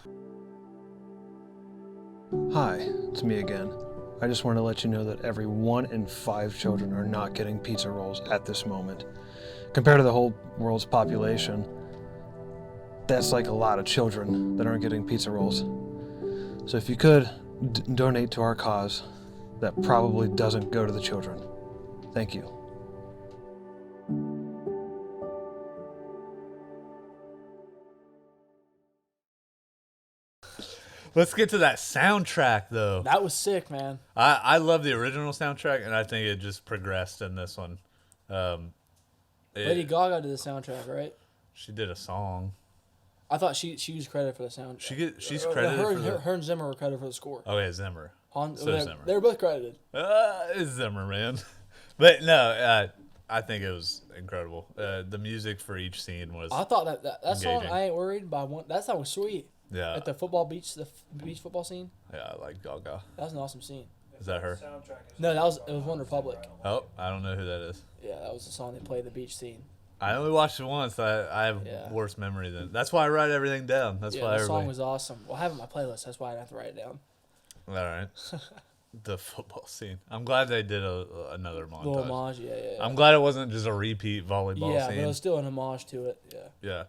Hi, it's me again. I just want to let you know that every 1 in 5 children are not getting pizza rolls at this moment. Compared to the whole world's population, that's like a lot of children that aren't getting pizza rolls. So if you could, donate to our cause, that probably doesn't go to the children. Thank you. Let's get to that soundtrack, though. That was sick, man. I love the original soundtrack, and I think it just progressed in this one. Lady Gaga did the soundtrack, right? She did a song. I thought she was credited for the soundtrack. She's credited for the... Her and Zimmer were credited for the score. Oh, yeah, Zimmer. Zimmer. They were both credited. It's Zimmer, man. But no, I think it was incredible. The music for each scene was I thought that song, engaging. I Ain't Worried, that song was sweet. Yeah. At the beach football scene. Yeah, I like Gaga. That was an awesome scene. Is that her? No, it was One Republic. Oh, I don't know who that is. Yeah, that was the song they played at the beach scene. I only watched it once. I have worse memory than. That's why I write everything down. That's why the everybody. song was awesome. Well, I have it on my playlist. That's why I have to write it down. All right. The football scene. I'm glad they did another montage. Little homage, yeah. I'm glad it wasn't just a repeat volleyball Yeah, scene. but it was still an homage to it. Yeah. Yeah.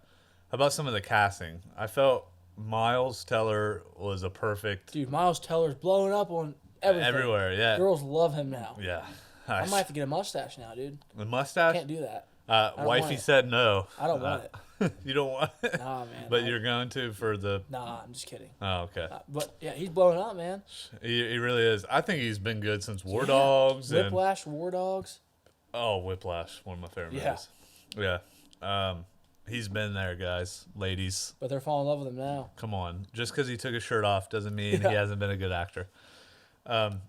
How about some of the casting? I felt Miles Teller was a perfect. Dude, Miles Teller's blowing up on everything. Everywhere, yeah. Girls love him now. Yeah. I might have to get a mustache now, dude. The mustache? Can't do that. Wifey want it. said no. I don't want it. You don't want it? Nah, man. But you're going to for the. Nah, I'm just kidding. Oh, okay. But yeah, he's blowing up, man. He really is. I think he's been good since War Dogs. And, Whiplash, War Dogs. oh, Whiplash. One of my favorite Yeah. movies. Yeah. He's been there, guys. Ladies. But they're falling in love with him now. Come on. Just because he took his shirt off doesn't mean he hasn't been a good actor.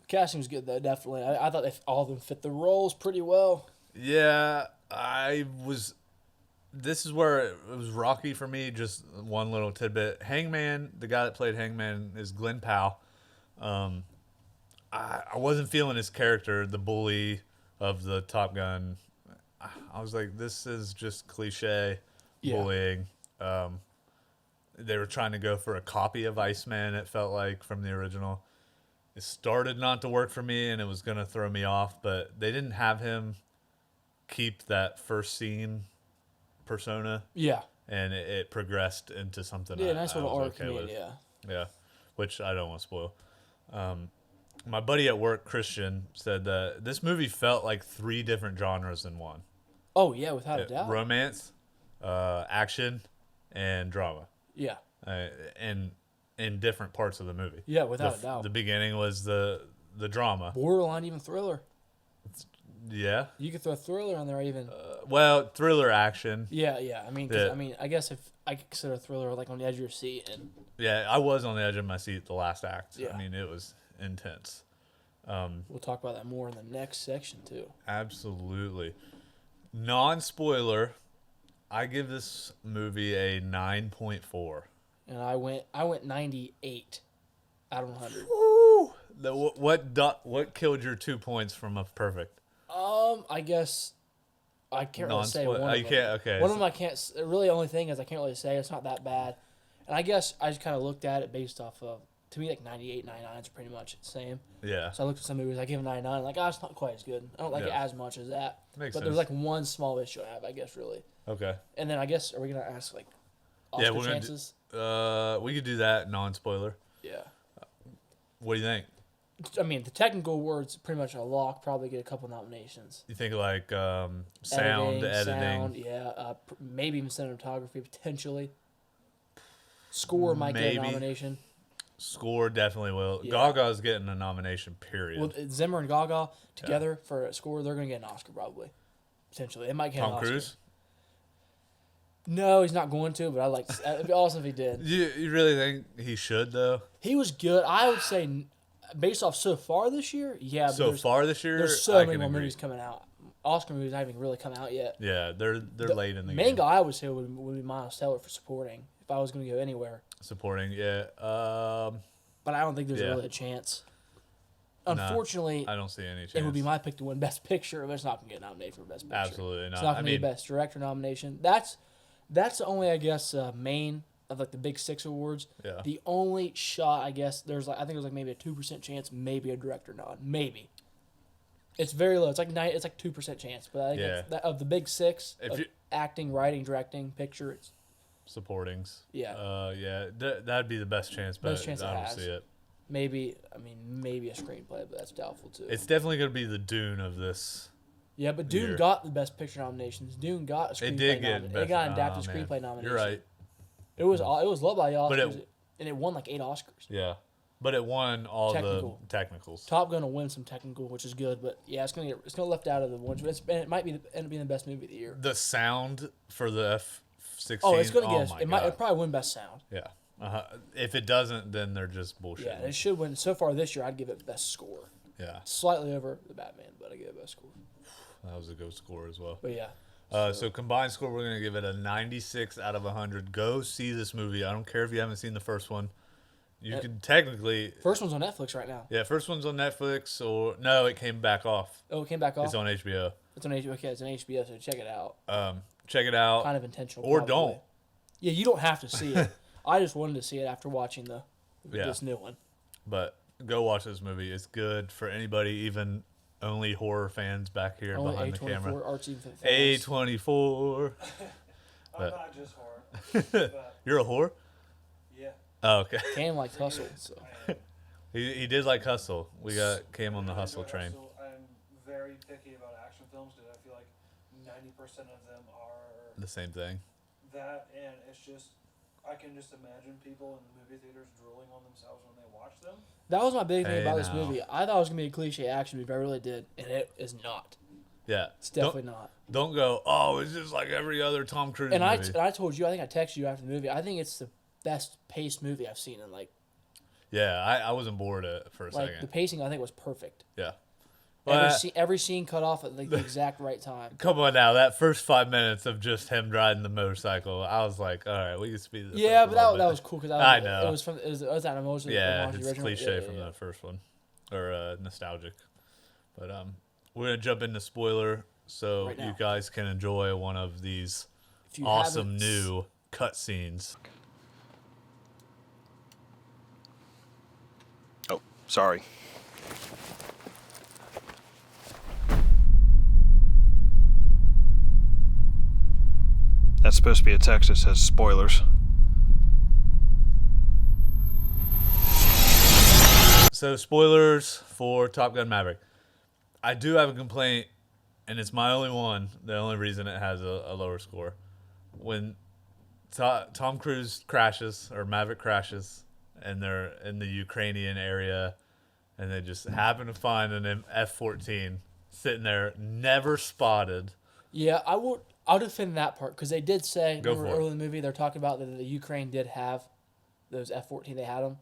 Casting was good, though, definitely. I thought all of them fit the roles pretty well. Yeah, this is where it was rocky for me. Just one little tidbit. Hangman, the guy that played Hangman, is Glenn Powell. I wasn't feeling his character, the bully of the Top Gun. I was like, this is just cliche bullying. They were trying to go for a copy of Iceman, it felt like, from the original. It started not to work for me, and it was going to throw me off, but they didn't have him keep that first scene persona. Yeah. And it progressed into something Yeah, nice little was arc okay made, with. yeah. Yeah, which I don't want to spoil. My buddy at work, Christian, said that this movie felt like 3 different genres in one. Oh, yeah, without a doubt. Romance, action, and drama. Yeah. And in different parts of the movie. Yeah, without a doubt. The beginning was the drama. Borderline, even thriller. Yeah. You could throw thriller on there, even. Well, thriller action. Yeah. I mean, I guess if I could consider thriller like on the edge of your seat, and Yeah, I was on the edge of my seat the last act. Yeah. I mean, it was intense. We'll talk about that more in the next section too. Absolutely. Non-spoiler, I give this movie a 9.4. And I went 98 out of 100. Woo! What killed your 2 points from a perfect? I guess I can't really say Non-spoiler. one of You them. can't. Okay. One of them I can't. Really, the only thing is I can't really say it's not that bad. And I guess I just kind of looked at it based off of, to me, like 98, 99 is pretty much the same. Yeah. So I looked at some movies, I give it 99, like, it's not quite as good. I don't like it Yeah. as much as that. Makes but sense. there's like one small issue I have, I guess, really. Okay. And then I guess, are we going to ask, like, Oscar Yeah, we're gonna chances? we could do that non-spoiler. Yeah. What do you think? I mean, the technical awards pretty much a lock, probably get a couple nominations. You think like sound, editing? Sound, yeah. Maybe even cinematography, potentially. Score might get Maybe. a nomination. Score definitely will. Yeah. Gaga's getting a nomination, period. Well, Zimmer and Gaga together for a score, they're going to get an Oscar probably. Potentially. It might get an Tom Oscar. Cruise? No, he's not going to, but I'd like it'd be awesome if he did. You really think he should, though? He was good. I would say, based off so far this year, yeah. But So far this year, there's so I many can more agree. movies coming out. Oscar movies haven't even really come out yet. Yeah, they're late in the Main game. guy I would say would be Miles Teller for supporting, if I was going to go anywhere. Supporting, yeah. But I don't think there's Yeah. really a chance. Unfortunately, I don't see any chance. it would be my pick to win Best Picture, but it's not going to get nominated for Best Picture. Absolutely not. It's not I going to be mean, Best Director nomination. That's the only, I guess, main of like the big six awards. yeah. The only shot, I guess, I think there's like maybe a 2% chance, maybe a director nod, maybe. It's very low. It's like 2% chance, but I think Yeah. of the big six, If of you- acting, writing, directing, picture, it's Supportings. Yeah. Yeah. That'd be the best chance, but Best chance it I don't has. see it. maybe a screenplay, but that's doubtful too. It's definitely going to be the Dune of this. Yeah, but Dune year. got the Best Picture nominations. Dune got a screenplay It did get nomination. best. It got an adapted man. screenplay nomination. You're right. It was loved by the Oscars, But and it won like 8 Oscars. Yeah. But it won all Technical. the technicals. Top Gun will win some technical, which is good, but yeah, it's gonna left out of the ones. It might end up being the best movie of the year. The sound for the F-16. Oh, it's gonna get. my It might. God. It'll probably win best sound. Yeah. If it doesn't, then they're just bullshit. Yeah, it should win. So far this year, I'd give it best score. Yeah. Slightly over the Batman, but I give it best score. That was a good score as well. But yeah. So combined score, we're gonna give it a 96 out of 100. Go see this movie. I don't care if you haven't seen the first one. You can technically. First one's on Netflix right now. Yeah, first one's on Netflix, or no, it came back off. Oh, it came back off. It's on HBO. It's on HBO. Okay, it's on HBO, so check it out. Check it out. Kind of intentional. Or probably. don't. Yeah, you don't have to see it. I just wanted to see it after watching Yeah. this new one. But go watch this movie. It's good for anybody, even only horror fans back here Only behind the A24 camera. artsy fans. A24. I'm But- not just horror, but You're a whore? yeah. Oh, okay. Cam likes Hustle, so I am. He did like Hustle. We came on the I Hustle enjoy train. Hustle. I'm very picky about action films because I feel like 90% of them are The same thing. that, and it's just I can just imagine people in the movie theaters drooling on themselves when they watch them. that was my big thing Hey, about this now. movie. I thought it was gonna be a cliche action movie. I really did, and it is not. Yeah. It's definitely not. Don't go, oh, it's just like every other Tom Cruise And movie. I told you, I think I texted you after the movie. I think it's the best paced movie I've seen in Yeah, I wasn't bored for a the second. pacing. I think was perfect. Yeah. Every, Well, every scene cut off at the exact right time. come on now, that first 5 minutes of just him riding the motorcycle, I was like, all right, we can speed this Yeah, up a but little that bit. was cool because I know. it was from it was that emotion. Yeah, the it's original. cliche Yeah, from yeah. the first one, or nostalgic. But we're gonna jump into spoiler, so Right now. you guys can enjoy one of these If you awesome haven't- new cutscenes. Oh, sorry. That's supposed to be a text that says spoilers. So spoilers for Top Gun Maverick. I do have a complaint, and it's my only one. The only reason it has a lower score, when Tom Cruise crashes or Maverick crashes, and they're in the Ukrainian area, and they just happen to find an F-14 sitting there, never spotted. Yeah, I'll defend that part because they did say Go remember for it. early in the movie they're talking about that the Ukraine did have those F-14. They had them.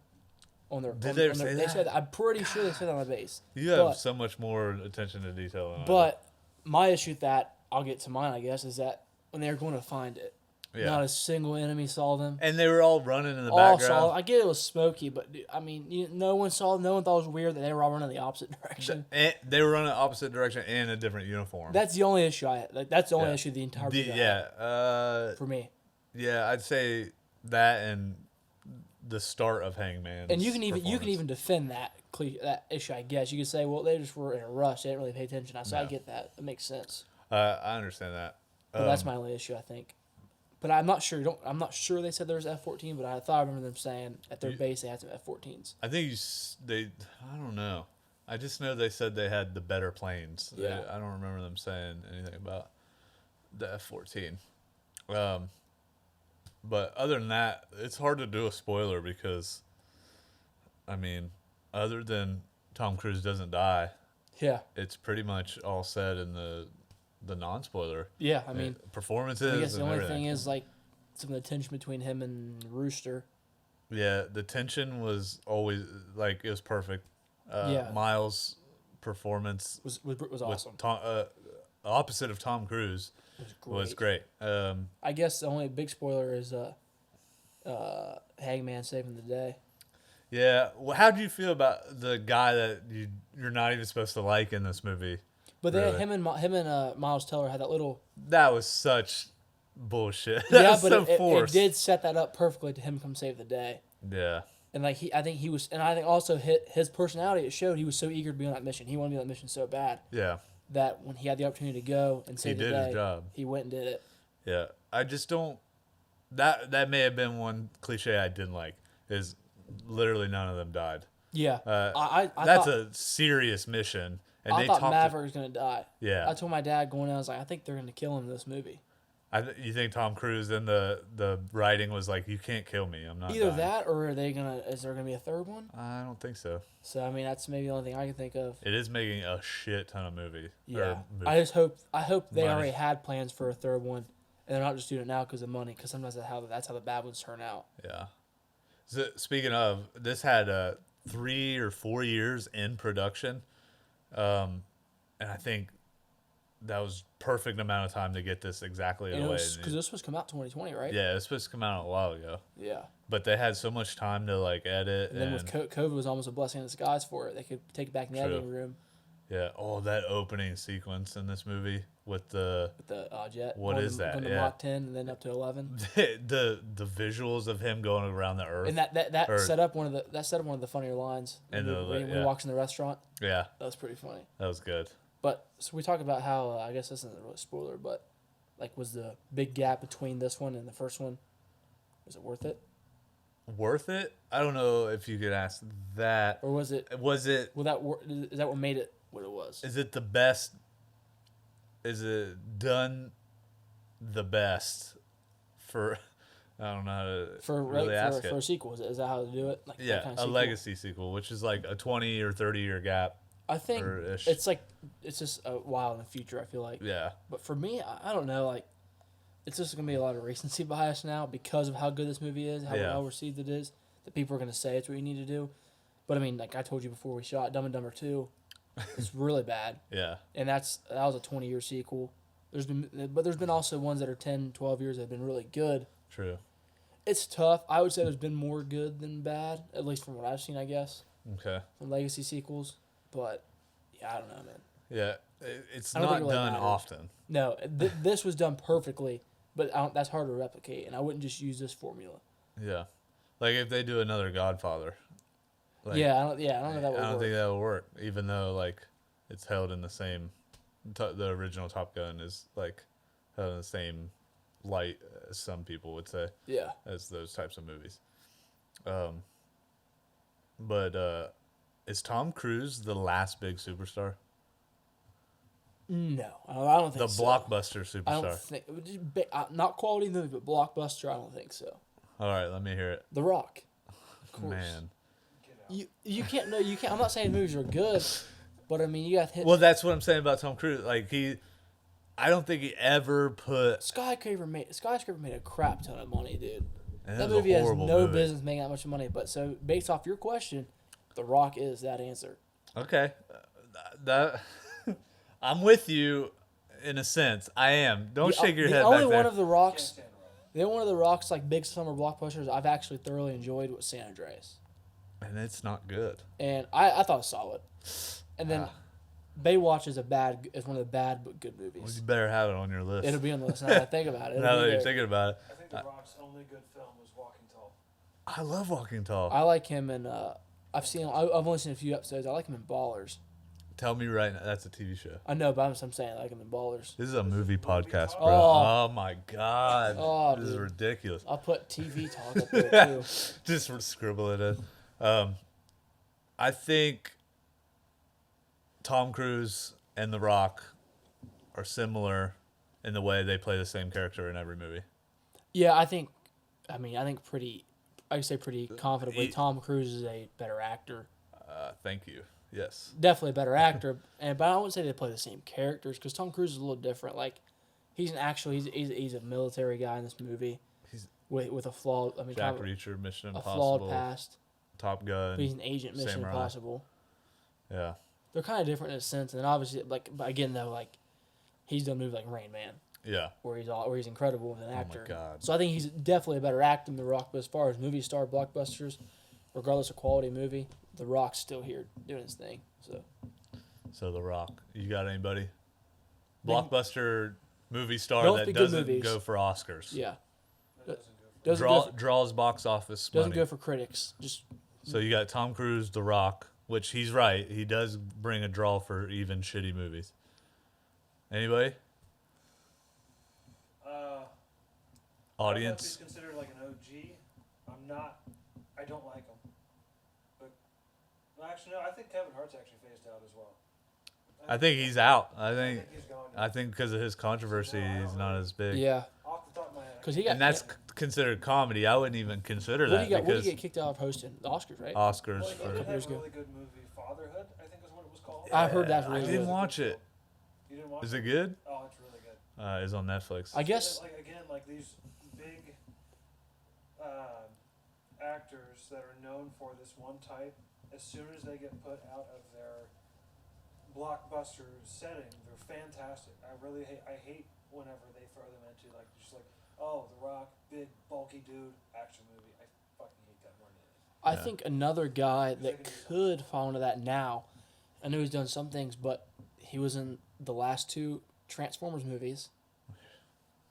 on their. Did on, they ever on their, say They that? said I'm pretty sure they said that on the base. You have But- so much more attention to detail than I do. But my issue with that, I'll get to mine, I guess, is that when they were going to find it, Yeah. not a single enemy saw them. And they were all running in the All background. saw. I get it was smoky, but dude, I mean, no one saw. No one thought it was weird that they were all running the opposite direction. And they were running opposite direction and a different uniform. That's the only issue I had. Like, that's the only Yeah. issue the entire The- movie I yeah. had for me. Yeah, I'd say that and the start of Hangman. And you can even defend that issue, I guess. You could say, well, they just were in a rush. They didn't really pay attention. So I No. get that. It makes sense. I understand that. But that's my only issue, I think. But I'm not sure. I'm not sure they said there was F-14, but I thought I remember them saying at their base they had some F-14s. I think I don't know. I just know they said they had the better planes. Yeah. I don't remember them saying anything about the F-14. But other than that, it's hard to do a spoiler because, I mean, other than Tom Cruise doesn't die, Yeah. it's pretty much all said in the non-spoiler. Yeah, I mean, Performances. I guess the and only everything. thing is, like, some of the tension between him and Rooster. Yeah, the tension was always like it was perfect. Yeah. Miles' performance Was with awesome. opposite of Tom Cruise was great. I guess the only big spoiler is Hangman saving the day. Yeah. Well, how do you feel about the guy that you're not even supposed to like in this movie? But then Really? him and Miles Teller had that little That was such bullshit. That yeah, was but so it forced. did set that up perfectly to him come save the day. Yeah. And like I think he was, and I think also his personality. It showed he was so eager to be on that mission. He wanted to be on that mission so bad Yeah. that when he had the opportunity to go and save the did day, his job. he went and did it. Yeah. I just don't. That may have been one cliche I didn't like. Is literally none of them died. Yeah, I That's thought, a serious mission, and I they thought talked. Maverick was gonna die. Yeah. I told my dad going in, I was like, I think they're gonna kill him in this movie. You think Tom Cruise in the writing was like, you can't kill me. I'm not. Either dying." that, or are they gonna? Is there gonna be a third one? I don't think so. So I mean, that's maybe the only thing I can think of. It is making a shit ton of movie. Yeah, movie. I hope they Money. already had plans for a third one, and they're not just doing it now because of money. Because sometimes that's how the bad ones turn out. Yeah. So, speaking of, this had 3 or 4 years in production, and I think that was perfect amount of time to get this exactly And the it way. was because this was come out 2020, right? Yeah, it was supposed to come out a while ago, Yeah. but they had so much time to like edit. And then with COVID was almost a blessing in disguise for it. They could take it back in the True. editing room yeah, that opening sequence in this movie with the with the jet. What going is to- that? Going to Yeah. Mach 10 and then up to 11. the visuals of him going around the earth. And that Or- set up one of the funnier lines. And when he yeah. walks in the restaurant, Yeah, that was pretty funny. that was good. But so we talk about how I guess this isn't really a spoiler, but like was the big gap between this one and the first one? Was it worth it, Worth it? I don't know if you could ask that. or was it? Was it? Is that what made it what it was? Is it the best? Is it done the best for? I don't know how to For really ask for a it. sequel, is that how to do it? Like that Yeah, kind of a sequel? legacy sequel, which is like a 20 or 30 year gap. I think or ish. it's like it's just a while in the future. I feel like. Yeah, But for me, I don't know. Like, it's just gonna be a lot of recency bias now because of how good this movie is, how Yeah. well received it is. That people are gonna say it's what you need to do. But I mean, like I told you before, we shot Dumb and Dumber 2. It's really bad, yeah, and that was a 20-year sequel. There's been also ones that are 10, 12 years that have been really good. true. It's tough. I would say there's been more good than bad, at least from what I've seen, I guess, Okay. from legacy sequels. But yeah, I don't know, man. Yeah, it's I don't think not it really done matters. often. No, this was done perfectly, but that's hard to replicate, and I wouldn't just use this formula. Yeah, like if they do another Godfather. Like, I don't know if that would I don't work. think that will work, even though like it's held in the same. The original Top Gun is like held in the same light as some people would say Yeah. as those types of movies. But is Tom Cruise the last big superstar? No, I don't The think so. blockbuster I don't superstar. think not quality movie, but blockbuster. I don't think so. All right, let me hear it. The Rock, of course. Man. You can't. No, you can't. I'm not saying movies are good, but I mean you got to hit. Well, that's what I'm saying about Tom Cruise. Like I don't think he ever put. Skyscraper made a crap ton of money, dude. And That was a movie has horrible no movie. business making that much money. But so based off your question, The Rock is that answer. Okay, that I'm with you in a sense. I am. Don't shake your head The only back there. one of The Can't Rock's, stand the Rock. the only one of The Rock's like big summer blockbusters I've actually thoroughly enjoyed was San Andreas, And it's not good. and I thought it was solid. And then Ah. Baywatch is one of the bad but good Well, movies. you better have it on your list. It'll be on the list now that I think about it. It'll now be that you're there. thinking about it. I think The Rock's only good film was Walking Tall. I love Walking Tall. I like him in. I've only seen a few episodes. I like him in Ballers. Tell me right now. That's a TV show. I know, but I'm saying I like him in Ballers. This is a movie podcast, bro. Oh. Oh, my God. Oh, this is dude. ridiculous. I'll put TV talk up there too. Just scribble it in. I think Tom Cruise and The Rock are similar in the way they play the same character in every movie. Yeah, I think pretty. I can say pretty confidently. He- Tom Cruise is a better actor. Thank you. Yes. Definitely a better actor, but I wouldn't say they play the same characters because Tom Cruise is a little different. Like, he's a military guy in this movie. He's- with a flawed. I mean, Jack kind of Reacher, Mission a Impossible, flawed past. Top Gun. But he's an agent. Mission Samurai. Impossible. Yeah. They're kind of different in a sense, and then obviously, like, but again though, like, he's done movies like Rain Man, Yeah. where he's incredible as an actor. God. So I think he's definitely a better actor than The Rock. But as far as movie star blockbusters, regardless of quality movie, The Rock's still here doing his thing. So The Rock. You got anybody? Then- Blockbuster movie star Don't that be good doesn't movies. go for Oscars. Yeah, That doesn't go for Draws box office doesn't money. go for critics. Just So you got Tom Cruise, The Rock, which he's right. He does bring a draw for even shitty movies. Anybody? I don't know if Audience? he's considered like an OG. I'm not. I don't like him. But well, actually, no. I think Kevin Hart's actually phased out as well. I think he's out. I I think think he's gone. I think because of his controversy, he's not as big. yeah, Off the top of my head. because he got. And that's considered comedy. I wouldn't even consider what that do you got? What did because he get kicked out of hosting? The Oscars, right? Oscars. Well, he For, did have years a ago. really good movie, Fatherhood. I think is what it was called. I heard that's I really didn't good. watch it. You didn't watch Is it? it good? Oh, it's really good. It's on Netflix. I guess. Like again, like these big actors that are known for this one type, as soon as they get put out of their blockbuster setting, they're fantastic. I hate whenever they throw them into like just like, oh, The Rock, big bulky dude, action movie. I fucking hate that more than anything. I Yeah. think another guy Because they that can do could fall into that now. I know he's done some things, but he was in the last two Transformers movies.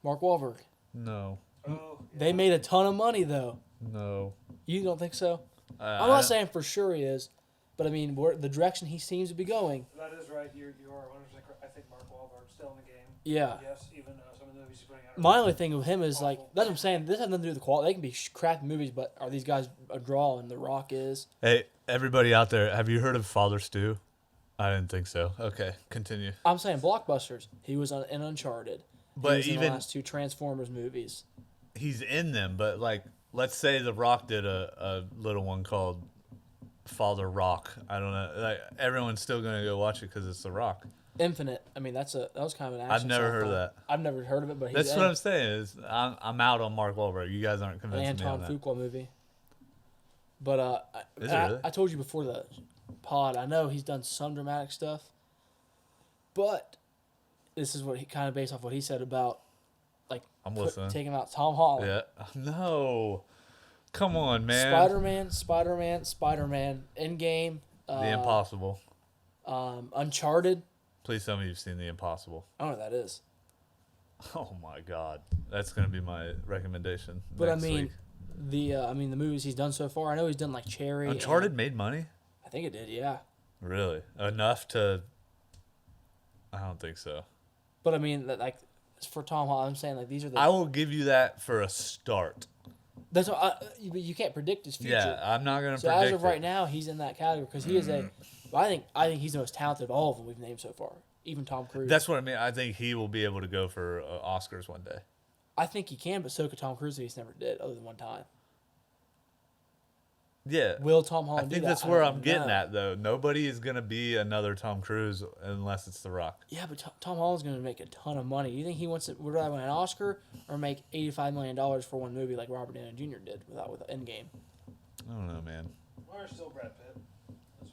Mark Wahlberg. No. Oh, They made a ton of money though. No. You don't think so? I'm I- not saying for sure he is, but I mean the direction he seems to be going. that is right. You are 100% correct. I think Mark Wahlberg's still in the game. Yeah. Yes, even some of the movies he's putting out. are My really only thing with him is like awful. that's what I'm saying. This has nothing to do with the quality. They can be crappy movies, but are these guys a draw? And The Rock is. Hey, everybody out there, have you heard of Father Stew? I didn't think so. Okay, continue. I'm saying blockbusters. He was in Uncharted. He But was in the even last two Transformers movies. he's in them, but like, let's say The Rock did a little one called Father Rock. I don't know. Like, everyone's still gonna go watch it because it's The Rock. Infinite. I mean, that was kind of an I've action. never heard of sci-fi. that. I've never heard of it, but he's That's in what I'm saying. Is I'm out on Mark Wahlberg. You guys aren't an convincing me on Anton that. Fuqua movie. But Is it really? I told you before the pod. I know he's done some dramatic stuff, but this is what he kind of based off what he said about like I'm listening. taking out Tom Holland. Yeah. No. Come on, man. Spider-Man, Endgame, The Impossible. Uncharted. Please tell me you've seen The Impossible. I don't know what that is. Oh my God, that's gonna be my recommendation. But next I mean, week. the movies he's done so far. I know he's done like Cherry. and- Uncharted made money. I think it did, yeah. Really? Enough to? I don't think so. But I mean, like for Tom Holland, I'm saying like these are the. I will give you that for a start. That's what you can't predict his future. Yeah, I'm not gonna So predict as of right it. now, he's in that category because he is a. I think he's the most talented of all of them we've named so far. Even Tom Cruise. That's what I mean. I think he will be able to go for Oscars one day. I think he can, but so could Tom Cruise. He's never did, other than one time. Yeah. Will Tom I Holland do think that? that's I where don't I'm getting know. at, though. Nobody is going to be another Tom Cruise unless it's The Rock. Yeah, but Tom Holland's going to make a ton of money. You think he would rather win an Oscar or make $85 million for one movie like Robert Downey Jr. did with Endgame? I don't know, man. Or still Brad Pitt.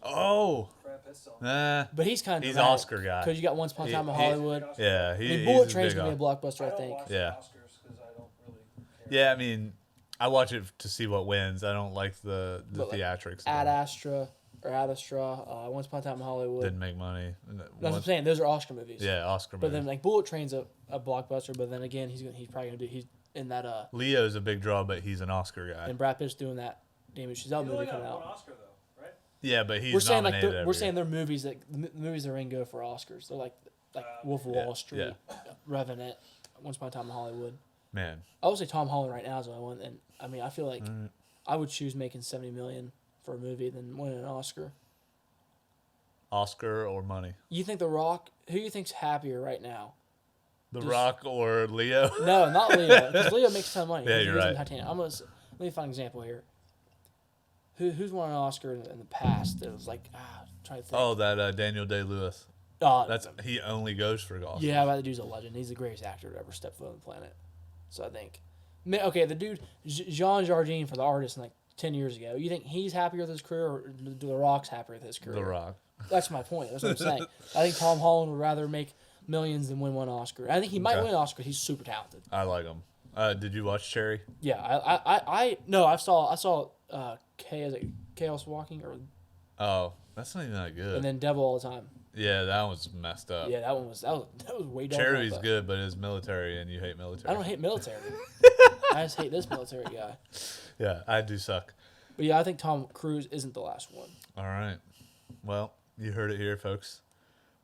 Oh. Brad Pitt's still. Nah. But he's kind of He's Oscar guy. because you got Once Upon a Time in He- Hollywood. Yeah. I He, mean, he's Bullet a Train's big going to be a blockbuster, I I don't think. watch Yeah. the Oscars because I don't really care. Yeah, I mean, I watch it to see what wins. I don't like the But, like, theatrics. Ad Astra or Ad Astra, Once Upon a Time in Hollywood. Didn't make money. That's what I'm saying. Those are Oscar movies. Yeah, Oscar But movie. then like Bullet Train's a blockbuster. But then again, he's probably gonna do he's in that Leo's a big draw, but he's an Oscar guy. and Brad Pitt's doing that Damien Chazelle He movie only got coming one out. Oscar though, right? Yeah, but he's We're saying like nominated every we're saying year. they're movies that the movies they're in go for Oscars. They're like Wolf of Yeah, Wall Street, Revenant, Once Upon a Time in Hollywood. Man, I would say Tom Holland right now is the only one, and I mean I feel like Mm. I would choose making $70 million for a movie than winning an Oscar. Oscar or money? You think The Rock? Who you think's happier right now? The Just- Rock or Leo? No, not Leo, because Leo makes a ton of money. Yeah, He you're was in right. Titanic. Let me find an example here. Who's won an Oscar in the past that was like trying to think. Oh, that Daniel Day-Lewis. That's He only goes for golf. yeah, but the dude's a legend. He's the greatest actor to ever step foot on the planet. So I think, okay, the dude Jean Jardin for The Artist, like 10 years ago. You think he's happier with his career, or The Rock's happier with his career? The Rock. That's my point. That's what I'm saying. I think Tom Holland would rather make millions than win one Oscar. I think he might Okay. win an Oscar. He's super talented. I like him. Did you watch Cherry? Yeah, I no, I saw Chaos Walking Oh, that's not even that good. and then Devil All the Time. Yeah, that was messed up. Yeah, that was way darker. Cherry's but good, but it's military, and you hate military. I don't hate military. I just hate this military guy. Yeah, I do suck. But yeah, I think Tom Cruise isn't the last one. All right. Well, you heard it here, folks.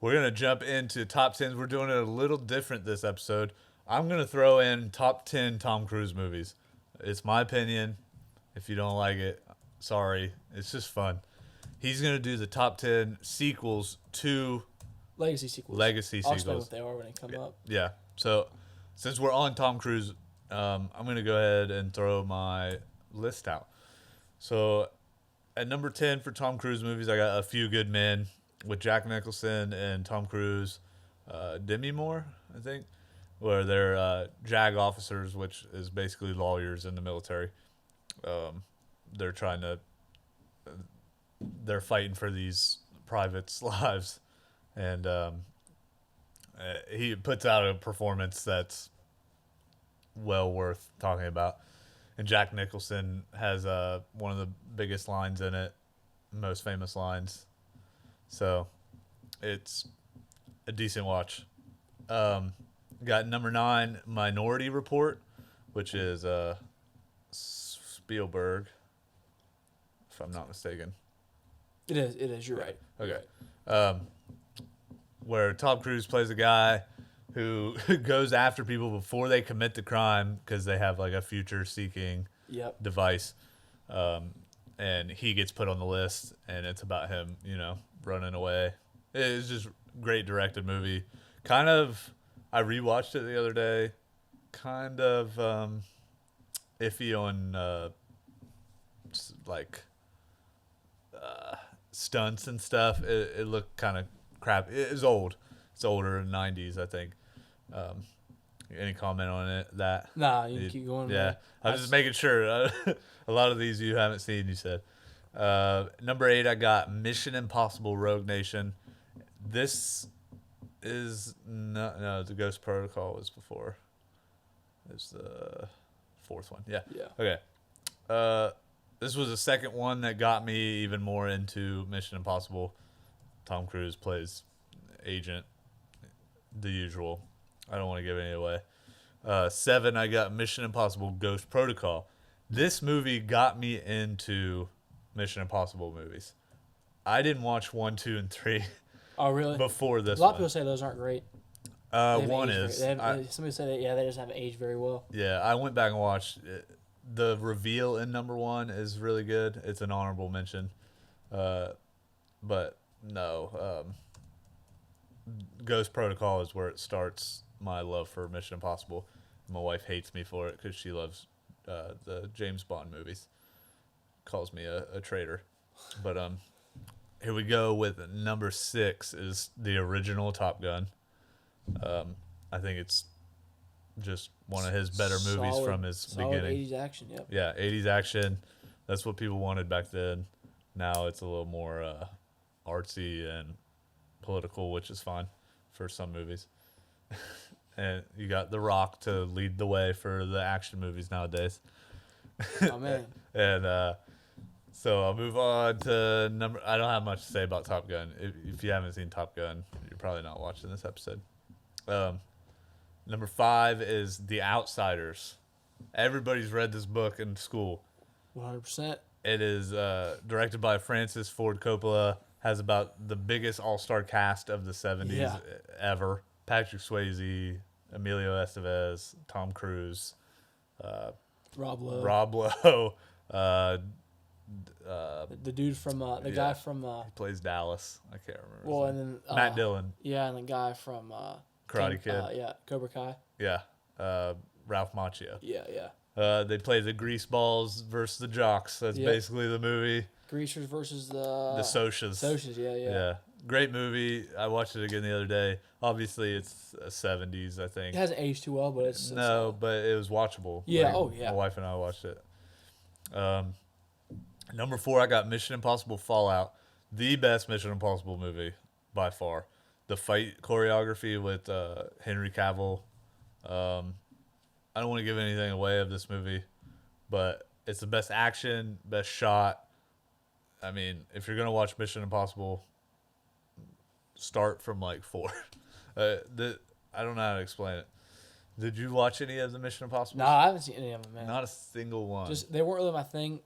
We're going to jump into top 10s. We're doing it a little different this episode. I'm going to throw in top 10 Tom Cruise movies. It's my opinion. If you don't like it, sorry. It's just fun. He's going to do the top 10 sequels to Legacy sequels. Legacy I'll explain sequels. what they are when they come up. Yeah. So since we're on Tom Cruise, I'm going to go ahead and throw my list out. So at number 10 for Tom Cruise movies, I got A Few Good Men with Jack Nicholson and Tom Cruise. Demi Moore, I think, where they're JAG officers, which is basically lawyers in the military. They're fighting for these privates' lives. And he puts out a performance that's well worth talking about. And Jack Nicholson has one of the biggest lines in it, most famous lines. So it's a decent watch. Got number 9, Minority Report, which is Spielberg, if I'm not mistaken. It is. You're right. Okay. Where Tom Cruise plays a guy who goes after people before they commit the crime because they have like a future-seeking Yep. device, and he gets put on the list, and it's about him, running away. It's just great directed movie. Kind of, I rewatched it the other day. Kind of iffy on stunts and stuff. It looked kind of crap. It's old. It's older in the 90s, I think. Any comment on it? That? Nah, you can keep going. Yeah, man. I was just making sure. A lot of these you haven't seen, you said. Number 8, I got Mission Impossible Rogue Nation. This is no, the Ghost Protocol was before. It's the 4th one. Yeah. Yeah. Okay. This was the second one that got me even more into Mission Impossible. Tom Cruise plays agent, the usual. I don't want to give any away. 7, I got Mission Impossible Ghost Protocol. This movie got me into Mission Impossible movies. I didn't watch 1, 2, and 3 Oh, really? before this A lot of one. people say those aren't great. They haven't One aged is. somebody said they just haven't aged very well. Yeah, I went back and watched it. The reveal in number 1 is really good. It's an honorable mention. But no, Ghost Protocol is where it starts my love for Mission Impossible. My wife hates me for it because she loves the James Bond movies. calls me a traitor. But here we go with number 6 is the original Top Gun. I think it's just one of his better movies from his beginning. 80s action, yep. Yeah, 80s action. That's what people wanted back then. Now it's a little more artsy and political, which is fine for some movies. And you got The Rock to lead the way for the action movies nowadays. Oh, man. And so I'll move on to number. I don't have much to say about Top Gun. If you haven't seen Top Gun, you're probably not watching this episode. Number 5 is The Outsiders. Everybody's read this book in school. 100%. It is directed by Francis Ford Coppola. Has about the biggest all-star cast of the 70s ever. Patrick Swayze, Emilio Estevez, Tom Cruise, Rob Lowe. The dude from the guy from he plays Dallas. I can't remember. well, and then Matt Dillon. Yeah, and the guy from Karate Kid. Yeah, Cobra Kai. Yeah. Ralph Macchio. Yeah. They play the Greaseballs versus the Jocks. That's basically the movie. Greasers versus the Socs. Socs, yeah. Great movie. I watched it again the other day. Obviously, it's 70s, I think. It hasn't aged too well, but it's but it was watchable. Yeah, Like, yeah. My wife and I watched it. Number 4, I got Mission Impossible Fallout. The best Mission Impossible movie by far. The fight choreography with Henry Cavill. I don't want to give anything away of this movie, but it's the best action, best shot. I mean, if you're going to watch Mission Impossible, start from like 4. I don't know how to explain it. Did you watch any of the Mission Impossible? No, I haven't seen any of them, man. Not a single one. Just they weren't really my thing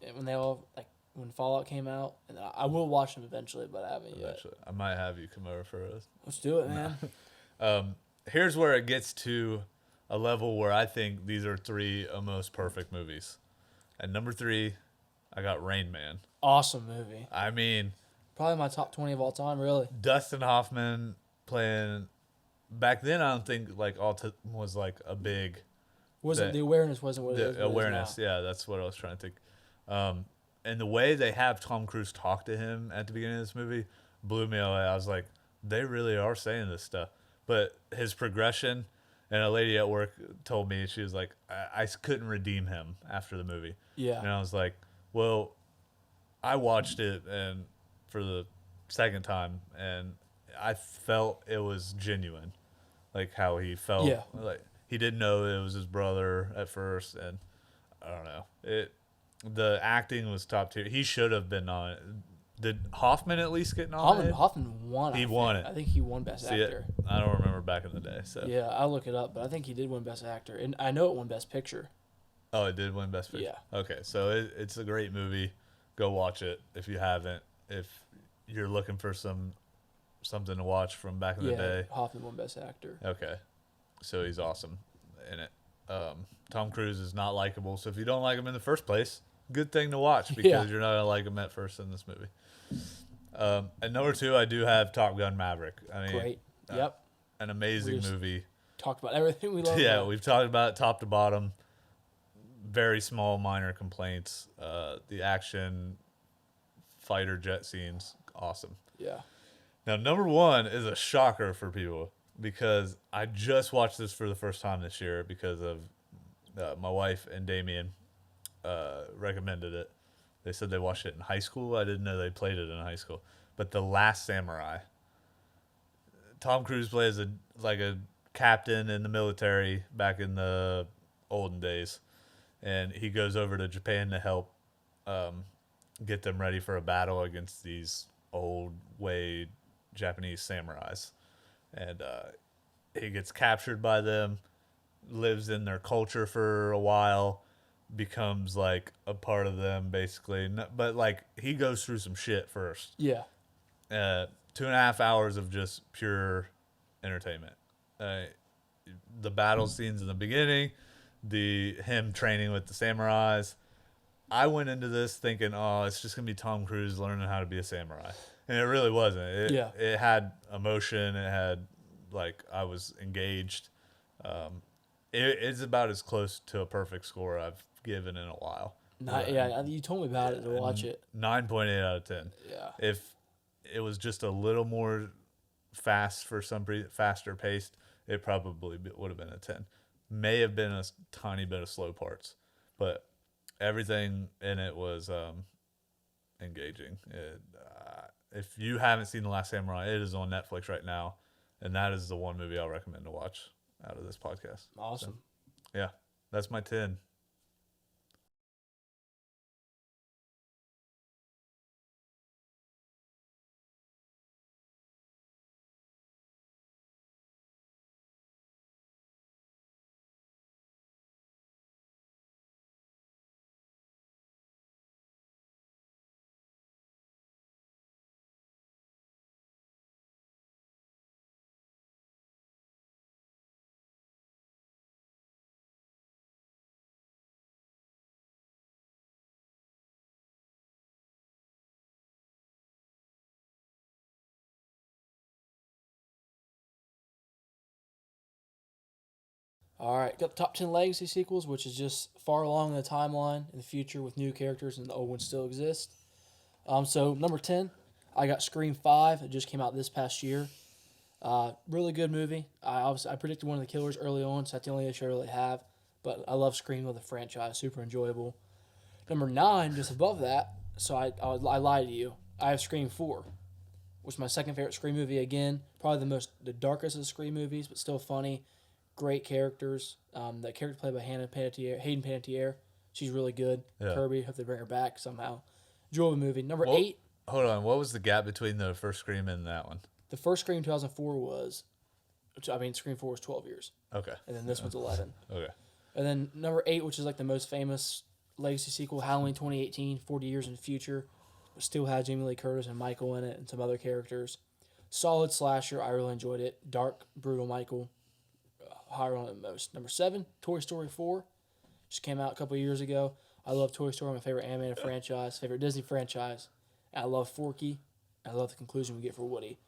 when Fallout came out, and I will watch them eventually, but I haven't yet. I might have you come over for us. Let's do it, man. Here's where it gets to a level where I think these are 3 most perfect movies. At number 3, I got Rain Man. Awesome movie. I mean, Probably my top 20 of all time, really. Dustin Hoffman playing. Back then, I don't think like autism was like a big. The awareness wasn't what it is. The awareness, yeah, that's what I was trying to think. And the way they have Tom Cruise talk to him at the beginning of this movie blew me away. I was like, they really are saying this stuff. But his progression, and a lady at work told me, she was like, I couldn't redeem him after the movie. Yeah. And I was like, well, I watched it and for the second time, and I felt it was genuine, like how he felt. Yeah. Like he didn't know it was his brother at first, and I don't know. The acting was top tier. He should have been on it. Did Hoffman at least get nominated? Hoffman won. He won it. I think he won Best Actor. I don't remember back in the day. So Yeah, I'll look it up, but I think he did win Best Actor, and I know it won Best Picture. Oh, it did win Best Picture. Yeah. Okay, so it's a great movie. Go watch it if you haven't. If you're looking for something to watch from back in the day. Hoffman won Best Actor. Okay, so he's awesome in it. Tom Cruise is not likable, so if you don't like him in the first place, good thing to watch because you're not gonna like him at first in this movie. At number 2, I do have Top Gun Maverick. I mean, Great. Yep. an amazing movie. Talked about everything we love. Yeah, we've talked about it top to bottom. Very small, minor complaints. The action, fighter jet scenes, awesome. Yeah. Now, number 1 is a shocker for people because I just watched this for the first time this year because of my wife and Damien recommended it. They said they watched it in high school. I didn't know they played it in high school. But The Last Samurai. Tom Cruise plays a captain in the military back in the olden days. And he goes over to Japan to help get them ready for a battle against these old way Japanese samurais. And he gets captured by them, lives in their culture for a while, becomes like a part of them basically. But like he goes through some shit first. Yeah. 2.5 hours of just pure entertainment. The battle scenes in the beginning, him training with the samurais. I went into this thinking, oh, it's just gonna be Tom Cruise learning how to be a samurai, and it really wasn't. It had emotion. It had I was engaged. It's about as close to a perfect score I've given in a while. Yeah, you told me about it to watch it. 9.8 out of 10. Yeah. If it was just a little more faster paced, it probably would have been a 10. May have been a tiny bit of slow parts, but everything in it was engaging. If you haven't seen The Last Samurai, it is on Netflix right now, and that is the one movie I'll recommend to watch out of this podcast. Awesome. So, yeah, that's my 10. All right, got the top 10 legacy sequels, which is just far along in the timeline in the future with new characters and the old ones still exist. So number 10, I got Scream 5. It just came out this past year. Really good movie. I predicted one of the killers early on, so that's the only issue I really have. But I love Scream with the franchise. Super enjoyable. Number 9, just above that, so I lied to you. I have Scream 4, which is my second favorite Scream movie again. Probably the darkest of the Scream movies, but still funny. Great characters. The character played by Hayden Panettiere. She's really good. Yeah. Kirby, hope they bring her back somehow. Enjoyable movie. Number 8. Hold on. What was the gap between the first Scream and that one? The first Scream 2004 was, Scream 4 was 12 years. Okay. And then this one's 11. Okay. And then number 8, which is like the most famous legacy sequel, Halloween 2018, 40 years in the future. It still had Jamie Lee Curtis and Michael in it and some other characters. Solid slasher. I really enjoyed it. Dark, brutal Michael. Higher on it most. Number 7, Toy Story 4. Just came out a couple years ago. I love Toy Story, my favorite animated franchise, favorite Disney franchise. And I love Forky. I love the conclusion we get for Woody.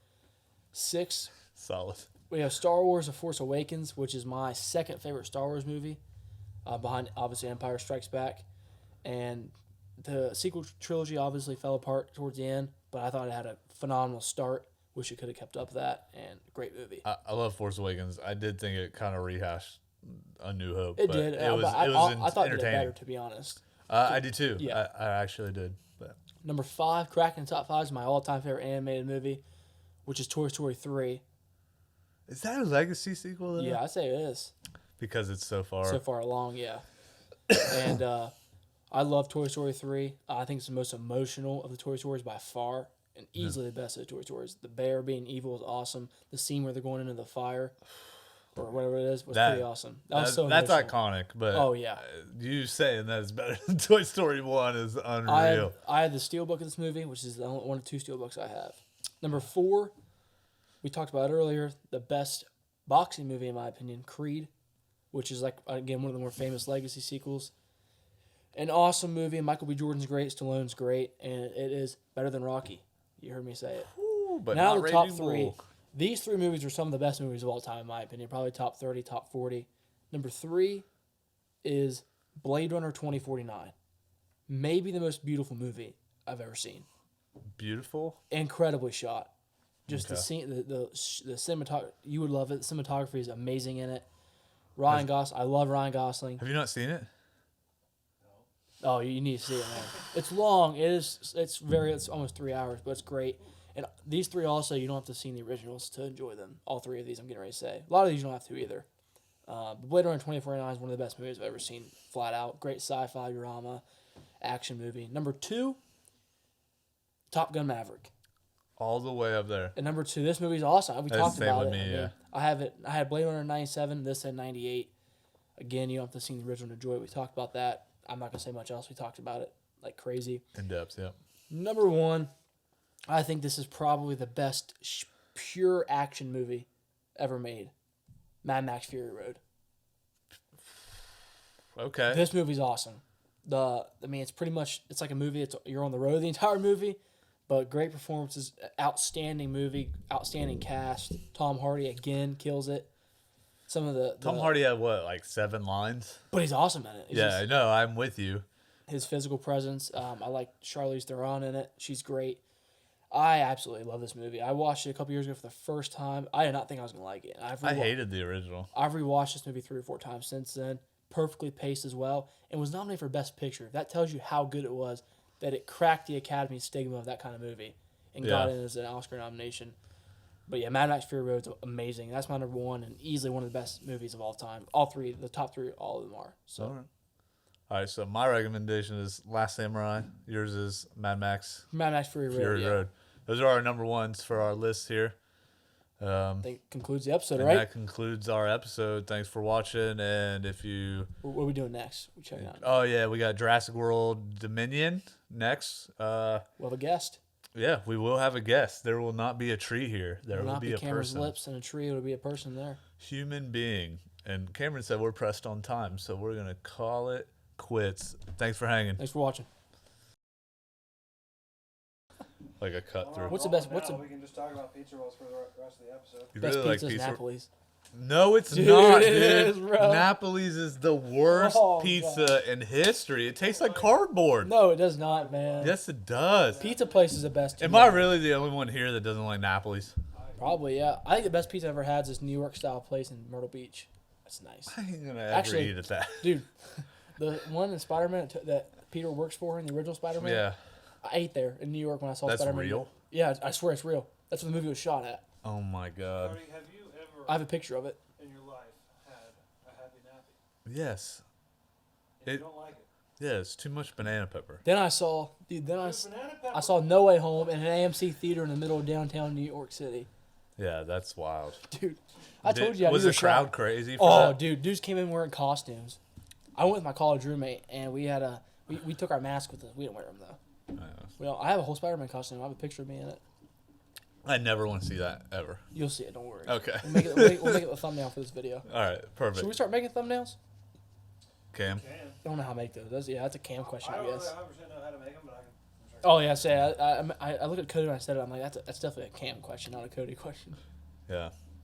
6, Solid. we have Star Wars The Force Awakens, which is my second favorite Star Wars movie, behind, obviously, Empire Strikes Back. And the sequel trilogy obviously fell apart towards the end, but I thought it had a phenomenal start. Wish it could have kept up that, and great movie. I love Force Awakens. I did think it kind of rehashed A New Hope. It did. It was I thought it did entertaining. better, to be honest. I did too. Yeah. I actually did. But Number 5, cracking the top 5 is my all-time favorite animated movie, which is Toy Story 3. is that a legacy sequel? Though? Yeah, I say it is. Because it's so far. So far along, yeah. And I love Toy Story 3. I think it's the most emotional of the Toy Stories by far, and easily the best of the Toy Stories. The bear being evil is awesome. The scene where they're going into the fire, or whatever it is, was pretty awesome. That's emotional. iconic. But Oh, yeah. You saying that is better than Toy Story 1 is unreal. I had the steelbook of this movie, which is the only one of 2 steelbooks I have. Number 4, we talked about it earlier, the best boxing movie in my opinion, Creed, which is, like, again, one of the more famous legacy sequels. An awesome movie. Michael B. Jordan's great. Stallone's great, and it is better than Rocky. You heard me say it. Ooh, but Now not the top Raging 3. Bull. These 3 movies are some of the best movies of all time, in my opinion. Probably top 30, top 40. Number 3 is Blade Runner 2049. Maybe the most beautiful movie I've ever seen. Beautiful. Incredibly shot. Just the Okay. scene, the cinematography. You would love it. The cinematography is amazing in it. Ryan Gosling. I love Ryan Gosling. Have you not seen it? Oh, you need to see it, man. It's long. It's almost 3 hours, but it's great. And these 3 also, you don't have to see the originals to enjoy them. All 3 of these, I'm getting ready to say. A lot of these you don't have to either. But Blade Runner 2049 is one of the best movies I've ever seen, flat out. Great sci-fi drama, action movie. Number 2, Top Gun Maverick. All the way up there. And number 2, this movie's awesome. We That's talked the same about with it. me, yeah. I have it. I had Blade Runner 97. This had 98. Again, you don't have to see the original to enjoy it. We talked about that. I'm not gonna say much else. We talked about it like crazy. In depth, yeah. Number 1, I think this is probably the best pure action movie ever made. Mad Max Fury Road. Okay. This movie's awesome. It's pretty much, it's like a movie. You're on the road the entire movie, but great performances, outstanding movie, outstanding cast. Tom Hardy again kills it. Some of the Tom Hardy had what, like 7 lines? but he's awesome at it. I know. I'm with you. his physical presence. I like Charlize Theron in it. She's great. I absolutely love this movie. I watched it a couple years ago for the first time. I did not think I was going to like it. I hated the original. I've rewatched this movie 3 or 4 times since then. Perfectly paced as well. And was nominated for Best Picture. That tells you how good it was that it cracked the Academy stigma of that kind of movie and got in as an Oscar nomination. But yeah, Mad Max Fury Road's amazing. That's my number 1 and easily one of the best movies of all time. All 3, the top 3, all of them are. So. All right, so my recommendation is Last Samurai. Yours is Mad Max Fury Road. Road. Those are our number 1s for our list here. I think concludes the episode, and right? that concludes our episode. Thanks for watching. And if you... What are we doing next? We check out. Oh, yeah, we got Jurassic World Dominion next. We'll have a guest. Yeah, we will have a guest. There will not be a tree here. There will be a Cameron's person. lips and a tree. It'll be a person there. Human being. And Cameron said we're pressed on time, so we're going to call it quits. Thanks for hanging. Thanks for watching. Like a cut through. What's the best? We can just talk about pizza rolls for the rest of the episode. You Best really pizza like is pizza? Napoli's. No, it's Dude, not, it dude. is, bro. Napoli's is the worst pizza in history. It tastes like cardboard. No, it does not, man. Yes, it does. Pizza place is the best. Am I really the only one here that doesn't like Napoli's? Probably, yeah. I think the best pizza I've ever had is this New York style place in Myrtle Beach. That's nice. I ain't gonna ever Actually, eat at that. Dude, the one in Spider-Man that Peter works for in the original Spider-Man. Yeah. I ate there in New York when I saw That's Spider-Man. real? Yeah, I swear it's real. That's where the movie was shot at. Oh my god. Cody, have you ever I have a picture of it. in your life had a Happy Nappy? Yes. And you don't like it? Yeah, it's too much banana pepper. Then I saw, dude. Then I Banana pepper. I saw No Way Home in an AMC theater in the middle of downtown New York City. Yeah, that's wild. Dude, I told you I was knew the crowd shot. crazy for Oh, that? dude, dudes came in wearing costumes. I went with my college roommate, and we took our mask with us. We didn't wear them though. Well, I have a whole Spider-Man costume. I have a picture of me in it. I never want to see that ever. You'll see it. Don't worry. Okay. We'll make it a thumbnail for this video. All right, perfect. Should we start making thumbnails? Cam? Can. I don't know how to make those. That's a Cam question, I I don't guess. really 100% know how to make them, but I can. Oh yeah, I looked at Cody when I said it. I'm like, that's definitely a Cam question, not a Cody question. Yeah.